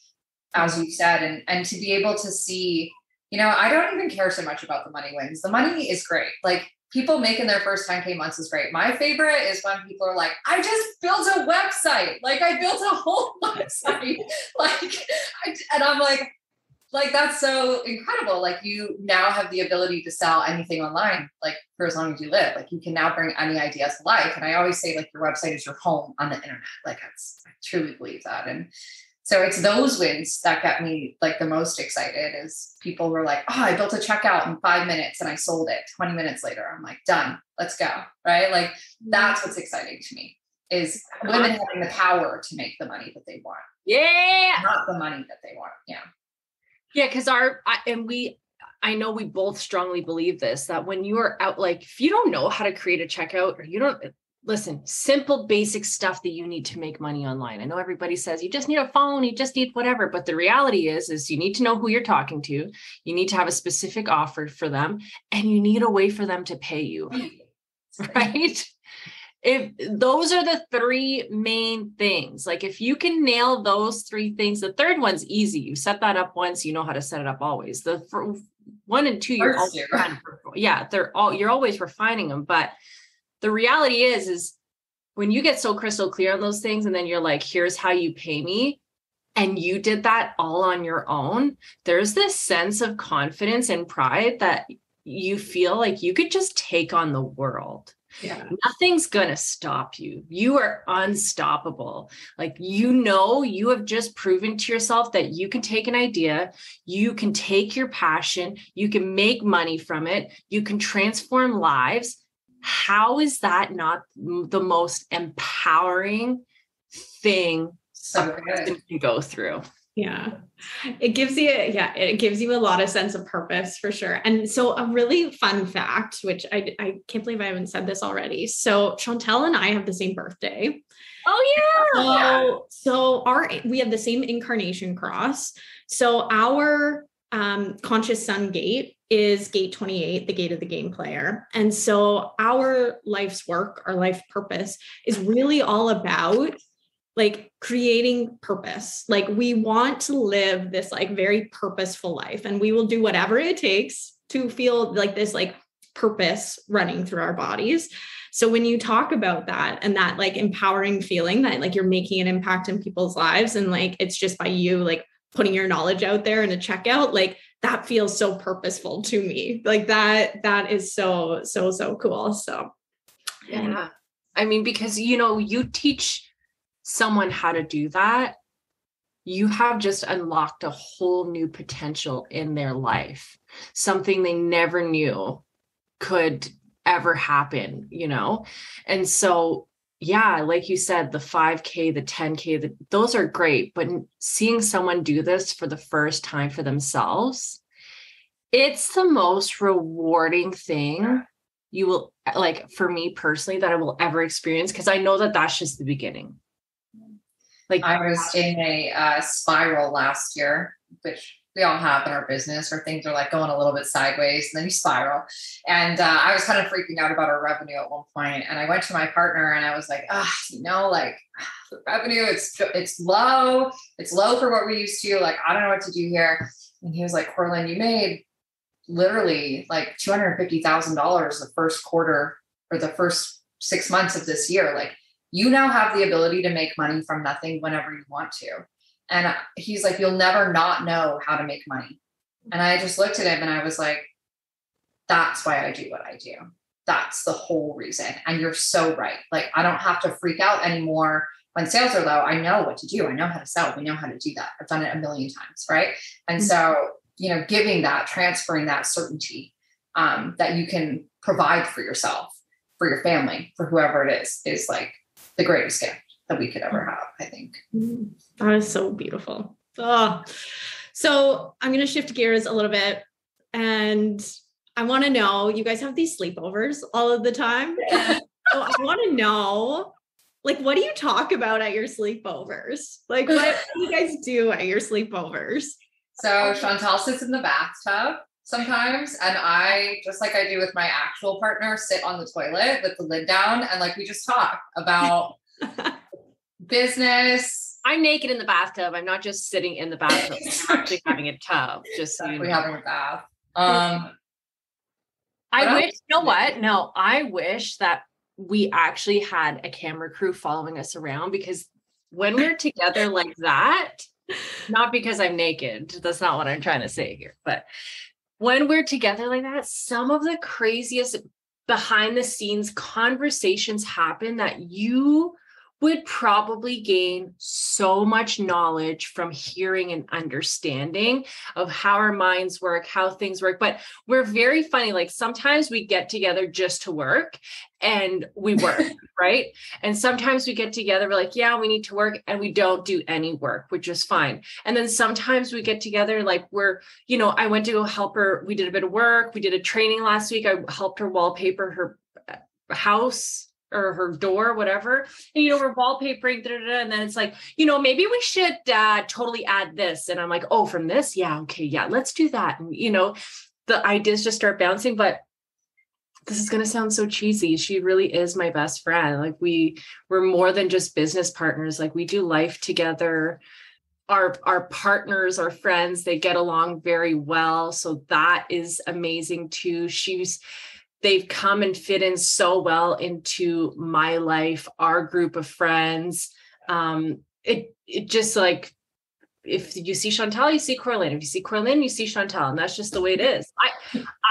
as you said, and to be able to see, I don't even care so much about the money wins. The money is great. Like people making their first 10K months is great. My favorite is when people are like, I just built a website. Like I built a whole website. And I'm like, that's so incredible. Like you now have the ability to sell anything online, like for as long as you live, like you can now bring any ideas to life. And I always say like your website is your home on the internet. Like I truly believe that. And so it's those wins that get me like the most excited is people were like, oh, I built a checkout in 5 minutes and I sold it 20 minutes later. I'm like, done, let's go. Right. Like that's what's exciting to me is women having the power to make the money that they want. Yeah. Not the money that they want. Yeah. Yeah, because I know we both strongly believe this, that when you are out, like if you don't know how to create a checkout or you don't listen, simple, basic stuff that you need to make money online. I know everybody says you just need a phone, you just need whatever, but the reality is you need to know who you're talking to. You need to have a specific offer for them and you need a way for them to pay you, right? If those are the three main things, like if you can nail those three things, the third one's easy. You set that up once, you know how to set it up always. The 1 and 2, you're always refining them. But the reality is when you get so crystal clear on those things, and then you're like, here's how you pay me. And you did that all on your own. There's this sense of confidence and pride that you feel like you could just take on the world. Yeah. Nothing's going to stop you. You are unstoppable. Like, you have just proven to yourself that you can take an idea, you can take your passion, you can make money from it, you can transform lives. How is that not the most empowering thing a person can go through? Yeah. It gives you a lot of sense of purpose for sure. And so a really fun fact, which I can't believe I haven't said this already. So Chantal and I have the same birthday. Oh yeah. So we have the same incarnation cross. So our conscious sun gate is gate 28, the gate of the game player. And so our life's work, our life purpose is really all about like creating purpose. Like we want to live this like very purposeful life, and we will do whatever it takes to feel like this like purpose running through our bodies. So when you talk about that and that like empowering feeling that like you're making an impact in people's lives, and like it's just by you like putting your knowledge out there in a checkout, like that feels so purposeful to me. Like that is so cool. So yeah. I mean, because you teach someone how to do that, you have just unlocked a whole new potential in their life, something they never knew could ever happen, And so, yeah, like you said, the 5K, the 10K, those are great, but seeing someone do this for the first time for themselves, it's the most rewarding thing you will, like for me personally, that I will ever experience, because I know that that's just the beginning. Like I was in a spiral last year, which we all have in our business where things are like going a little bit sideways and then you spiral. And I was kind of freaking out about our revenue at one point. And I went to my partner and I was like, like the revenue, it's low. It's low for what we're used to. Like, I don't know what to do here. And he was like, Cora-Lynn, you made literally like $250,000 the first quarter or the first 6 months of this year. Like, you now have the ability to make money from nothing whenever you want to. And he's like, you'll never not know how to make money. And I just looked at him and I was like, that's why I do what I do. That's the whole reason. And you're so right. Like, I don't have to freak out anymore when sales are low. I know what to do. I know how to sell. We know how to do that. I've done it a million times. Right. And so, giving that, transferring that certainty that you can provide for yourself, for your family, for whoever it is like the greatest gift that we could ever have, I think. That is so beautiful. Oh. So I'm going to shift gears a little bit, and I want to know, you guys have these sleepovers all of the time. So I want to know, like, what do you talk about at your sleepovers? Like, what do you guys do at your sleepovers? So Chantal sits in the bathtub sometimes, and I, just like I do with my actual partner, sit on the toilet with the lid down, and like we just talk about business. I'm naked in the bathtub. I'm not just sitting in the bathtub. I'm actually having a tub. Just so we're having a bath. I wish, you know what? No, I wish that we actually had a camera crew following us around, because when we're together like that, not because I'm naked, that's not what I'm trying to say here, but when we're together like that, some of the craziest behind the scenes conversations happen that you would probably gain so much knowledge from hearing and understanding of how our minds work, how things work. But we're very funny. Like, sometimes we get together just to work and we work, right? And sometimes we get together, we're like, yeah, we need to work, and we don't do any work, which is fine. And then sometimes we get together, like I went to go help her. We did a bit of work. We did a training last week. I helped her wallpaper her house or her door, whatever. And, we're wallpapering, and then it's like, maybe we should totally add this. And I'm like, oh, from this? Yeah. Okay. Yeah. Let's do that. And, the ideas just start bouncing, but this is going to sound so cheesy. She really is my best friend. Like, we're more than just business partners. Like, we do life together. Our partners, our friends, they get along very well. So that is amazing too. They've come and fit in so well into my life, our group of friends. It just, like, if you see Chantal, you see Cora-Lynn. If you see Cora-Lynn, you see Chantal. And that's just the way it is.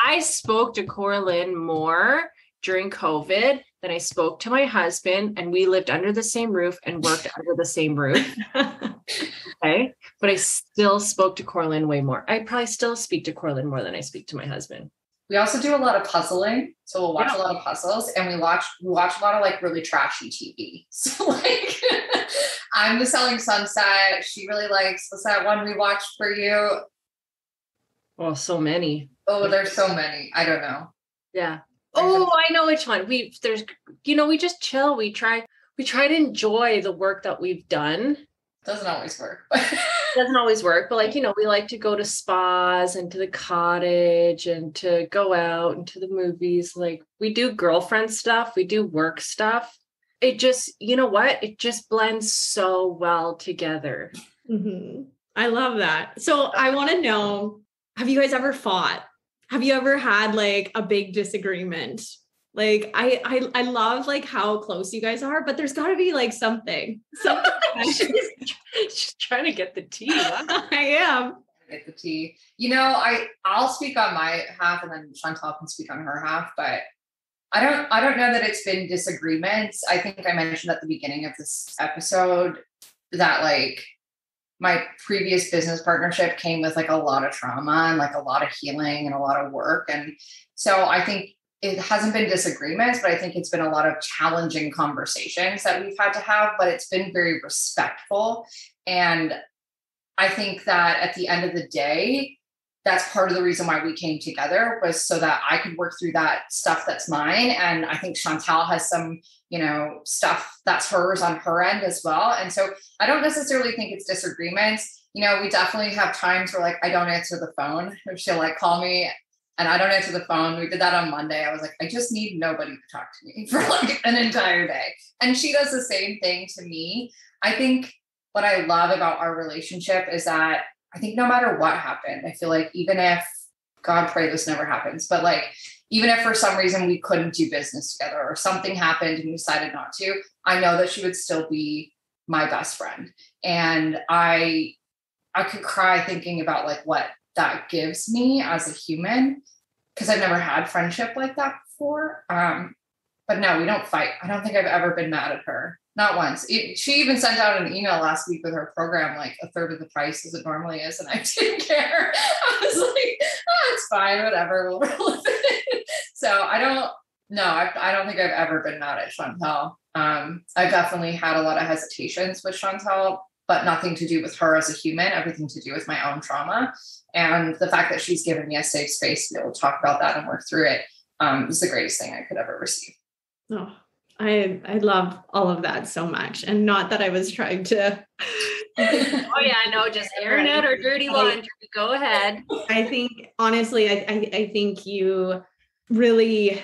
I spoke to Cora-Lynn more during COVID than I spoke to my husband, and we lived under the same roof and worked under the same roof. Okay. But I still spoke to Cora-Lynn way more. I probably still speak to Cora-Lynn more than I speak to my husband. We also do a lot of puzzling. So we'll watch a lot of puzzles, and we watch a lot of like really trashy TV. So like I'm the Selling Sunset. She really likes, what's that one we watched for you? Oh, so many. Oh, there's so many. I don't know. Yeah. Oh, I know which one. We just chill. We try to enjoy the work that we've done. Doesn't always work. Doesn't always work, but we like to go to spas and to the cottage and to go out and to the movies. Like, we do girlfriend stuff. We do work stuff. It just, it just blends so well together. Mm-hmm. I love that. So I want to know, have you guys ever fought? Have you ever had like a big disagreement? Like, I love like how close you guys are, but there's got to be like something. She's trying to get the tea. Wow. I am. Get the tea. I'll speak on my half, and then Chantal can speak on her half, but I don't know that it's been disagreements. I think I mentioned at the beginning of this episode that like my previous business partnership came with like a lot of trauma and like a lot of healing and a lot of work. And so I think it hasn't been disagreements, but I think it's been a lot of challenging conversations that we've had to have, but it's been very respectful. And I think that at the end of the day, that's part of the reason why we came together, was so that I could work through that stuff that's mine. And I think Chantal has some, stuff that's hers on her end as well. And so I don't necessarily think it's disagreements. We definitely have times where like, I don't answer the phone, or she'll like call me and I don't answer the phone. We did that on Monday. I was like, I just need nobody to talk to me for like an entire day. And she does the same thing to me. I think what I love about our relationship is that I think no matter what happened, I feel like even if, God pray this never happens, but like, even if for some reason we couldn't do business together or something happened and we decided not to, I know that she would still be my best friend. And I could cry thinking about like what that gives me as a human, because I've never had friendship like that before. But no, we don't fight. I don't think I've ever been mad at her. Not once. She even sent out an email last week with her program, like a third of the price as it normally is. And I didn't care. I was like, oh, it's fine, whatever. We'll roll with it. So I don't think I've ever been mad at Chantal. I've definitely had a lot of hesitations with Chantal, but nothing to do with her as a human, everything to do with my own trauma. And the fact that she's given me a safe space to be able to talk about that and work through it is the greatest thing I could ever receive. Oh, I love all of that so much. And not that I was trying to. Oh yeah, I know, just airing out our dirty laundry. Go ahead. I think, honestly, I think you really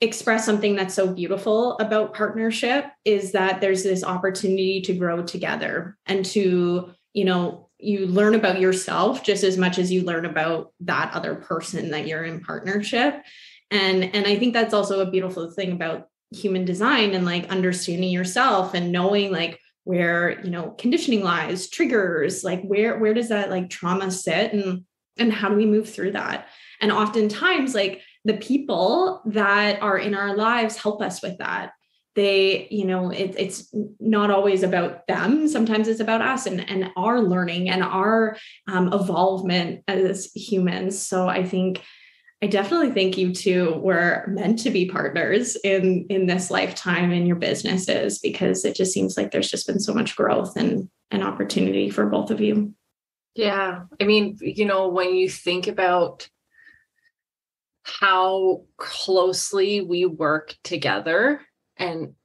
express something that's so beautiful about partnership, is that there's this opportunity to grow together and to, you learn about yourself just as much as you learn about that other person that you're in partnership. And I think that's also a beautiful thing about human design, and like understanding yourself and knowing like where, conditioning lies, triggers, like where does that like trauma sit, and how do we move through that? And oftentimes like the people that are in our lives help us with that. They, it's not always about them. Sometimes it's about us and our learning and our evolvement as humans. So I definitely think you two were meant to be partners in this lifetime in your businesses, because it just seems like there's just been so much growth and opportunity for both of you. Yeah. I mean, when you think about how closely we work together and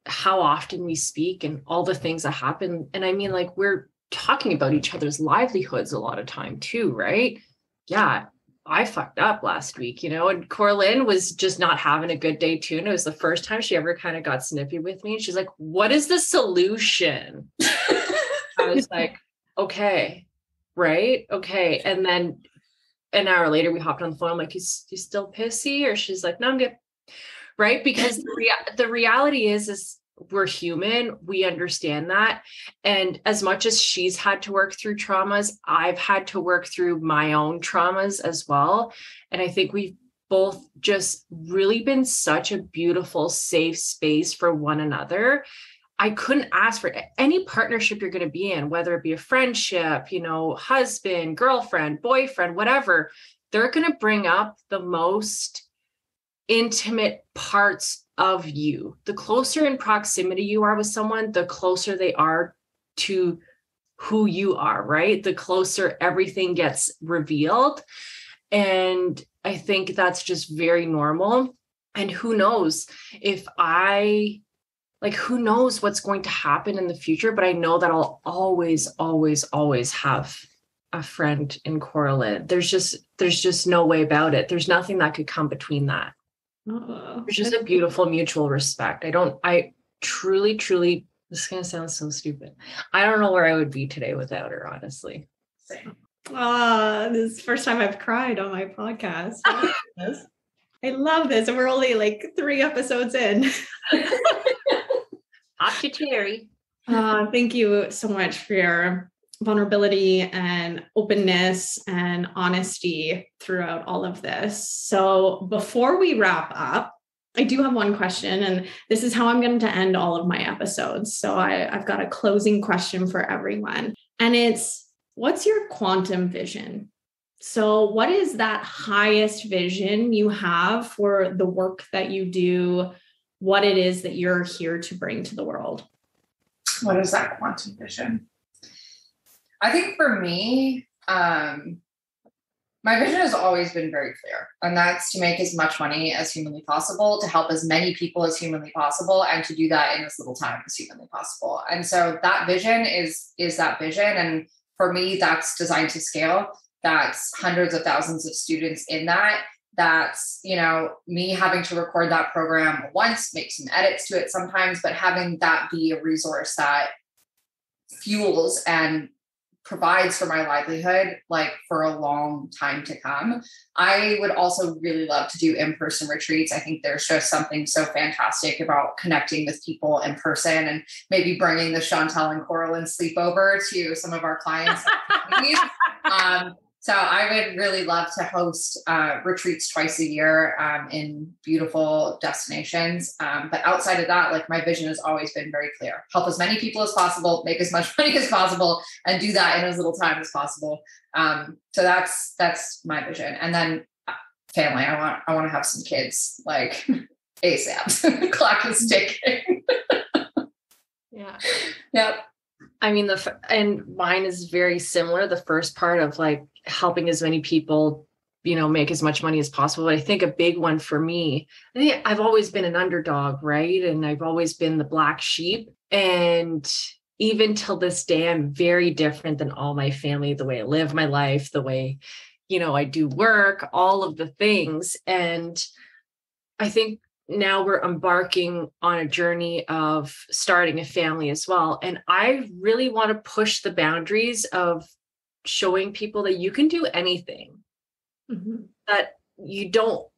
how often we speak and all the things that happen. And I mean, like, we're talking about each other's livelihoods a lot of time too, right? Yeah. I fucked up last week, and Cora-Lynn was just not having a good day too. And it was the first time she ever kind of got snippy with me. She's like, what is the solution? I was like, okay, right. Okay. And then an hour later we hopped on the phone. I'm like, you still pissy? Or she's like, no, I'm good. Right. Because the reality is we're human. We understand that. And as much as she's had to work through traumas, I've had to work through my own traumas as well. And I think we've both just really been such a beautiful, safe space for one another. I couldn't ask for any partnership you're going to be in, whether it be a friendship, husband, girlfriend, boyfriend, whatever. They're going to bring up the most intimate parts of you. The closer in proximity you are with someone, the closer they are to who you are, right? The closer everything gets revealed. And I think that's just very normal. And who knows who knows what's going to happen in the future, but I know that I'll always, always, always have a friend in Cora-Lynn. There's just no way about it. There's nothing that could come between that. There's just a beautiful mutual respect. I truly, this is going to sound so stupid. I don't know where I would be today without her, honestly. Same. This is the first time I've cried on my podcast. I love this. And we're only like 3 episodes in. Off to Terry. Thank you so much for your vulnerability and openness and honesty throughout all of this. So before we wrap up, I do have one question, and this is how I'm going to end all of my episodes. So I've got a closing question for everyone, and it's, what's your quantum vision? So what is that highest vision you have for the work that you do, what it is that you're here to bring to the world? What is that quantum vision? I think for me, My vision has always been very clear, and that's to make as much money as humanly possible, to help as many people as humanly possible, and to do that in as little time as humanly possible. And so that vision is that vision. And for me, that's designed to scale. That's hundreds of thousands of students in that. That's, me having to record that program once, make some edits to it sometimes, but having that be a resource that fuels and provides for my livelihood, like for a long time to come. I would also really love to do in-person retreats. I think there's just something so fantastic about connecting with people in person, and maybe bringing the Chantal and Cora-Lynn sleepover to some of our clients. So I would really love to host retreats twice a year in beautiful destinations. But outside of that, like, my vision has always been very clear: help as many people as possible, make as much money as possible, and do that in as little time as possible. So that's my vision. And then family. I want to have some kids, like, ASAP. Clock is ticking. Yeah. Yep. I mean, and mine is very similar. The first part of like helping as many people, make as much money as possible. But I think a big one for me, I think I've always been an underdog, right? And I've always been the black sheep. And even till this day, I'm very different than all my family, the way I live my life, the way, I do work, all of the things. And I think now we're embarking on a journey of starting a family as well. And I really want to push the boundaries of showing people that you can do anything, that you don't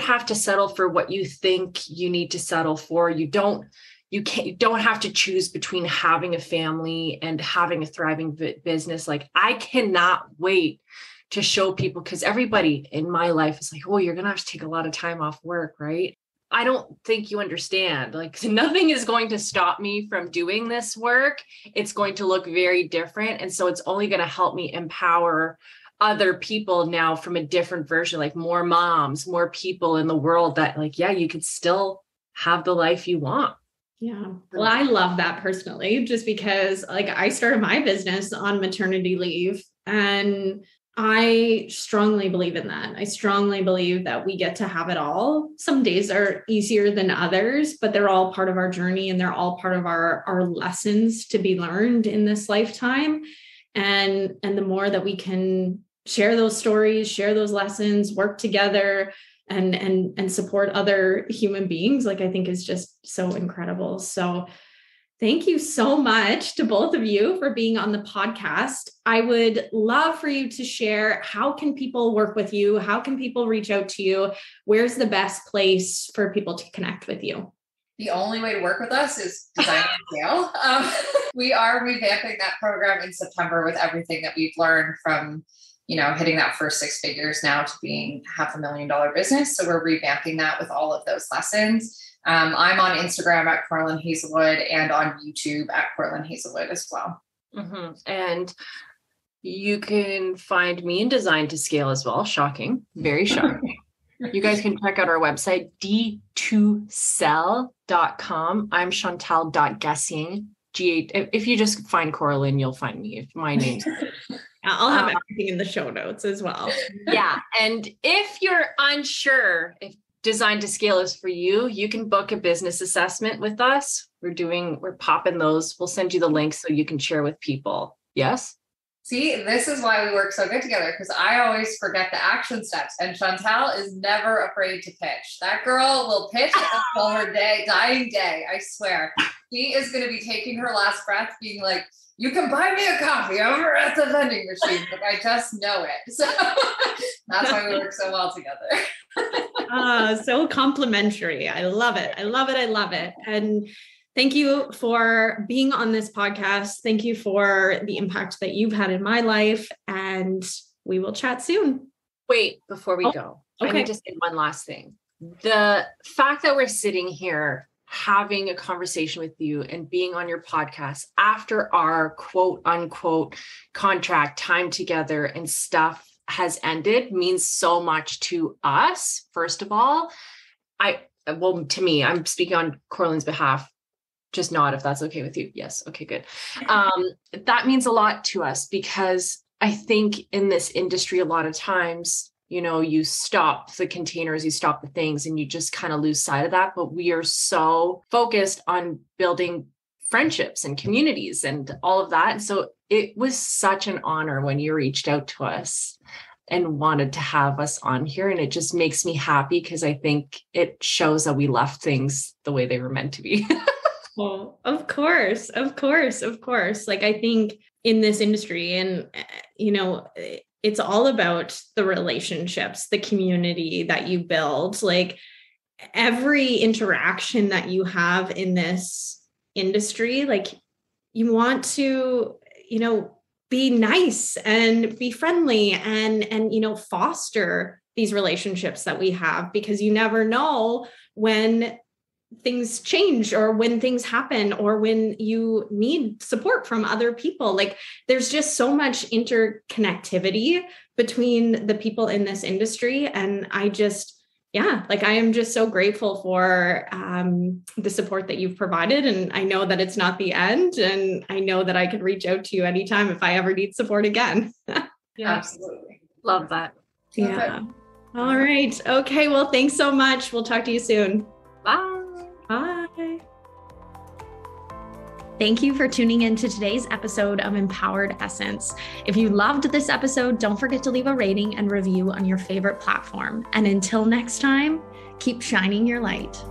have to settle for what you think you need to settle for. You don't have to choose between having a family and having a thriving business. Like, I cannot wait to show people, because everybody in my life is like, oh, you're going to have to take a lot of time off work, right? I don't think you understand. Like, nothing is going to stop me from doing this work. It's going to look very different. And so it's only going to help me empower other people now from a different version, like more moms, more people in the world that, like, yeah, you could still have the life you want. Yeah. Well, I love that personally, just because, like, I started my business on maternity leave, and I strongly believe in that. I strongly believe that we get to have it all. Some days are easier than others, but they're all part of our journey, and they're all part of our lessons to be learned in this lifetime. And the more that we can share those stories, share those lessons, work together, and support other human beings, like, I think is just so incredible. So thank you so much to both of you for being on the podcast. I would love for you to share, how can people work with you? How can people reach out to you? Where's the best place for people to connect with you? The only way to work with us is Design and Scale. We are revamping that program in September with everything that we've learned from, hitting that first 6 figures now to being $500,000 business. So we're revamping that with all of those lessons. I'm on Instagram at Cora Lynn Hazelwood, and on YouTube at Cora Lynn Hazelwood as well. And you can find me in Design to Scale as well. Shocking. Very shocking. You guys can check out our website, d2cell.com. I'm Chantal Gatien. If you just find Cora Lynn, you'll find me. If my name's I'll have everything in the show notes as well. Yeah. And if you're unsure if Design to Scale is for you, you can book a business assessment with us. We're popping those. We'll send you the link so you can share with people. Yes? See, this is why we work so good together, because I always forget the action steps, and Chantal is never afraid to pitch. That girl will pitch until her dying day. I swear. She is going to be taking her last breath being like, you can buy me a coffee over at the vending machine, but I just know it. So that's why we work so well together. So complimentary. I love it. I love it. I love it. And thank you for being on this podcast. Thank you for the impact that you've had in my life, and we will chat soon. Wait, before we go, okay. I need to say one last thing. The fact that we're sitting here having a conversation with you and being on your podcast after our quote unquote contract time together and stuff has ended means so much to us. First of all, to me, I'm speaking on Cora-Lynn's behalf. Just nod if that's okay with you. Yes. Okay, good. That means a lot to us, because I think in this industry, a lot of times, you stop the containers, you stop the things, and you just kind of lose sight of that. But we are so focused on building friendships and communities and all of that. And so it was such an honor when you reached out to us and wanted to have us on here. And it just makes me happy because I think it shows that we left things the way they were meant to be. Well, of course. Like, I think in this industry, and, it's all about the relationships, the community that you build. Like, every interaction that you have in this industry, like, you want to, be nice and be friendly and foster these relationships that we have, because you never know when things change or when things happen or when you need support from other people. Like, there's just so much interconnectivity between the people in this industry. And I am just so grateful for the support that you've provided. And I know that it's not the end. And I know that I can reach out to you anytime if I ever need support again. Yeah, absolutely. Love that. Yeah. All right. Okay. Well, thanks so much. We'll talk to you soon. Bye. Bye. Thank you for tuning in to today's episode of Empowered Essence. If you loved this episode, don't forget to leave a rating and review on your favorite platform. And until next time, keep shining your light.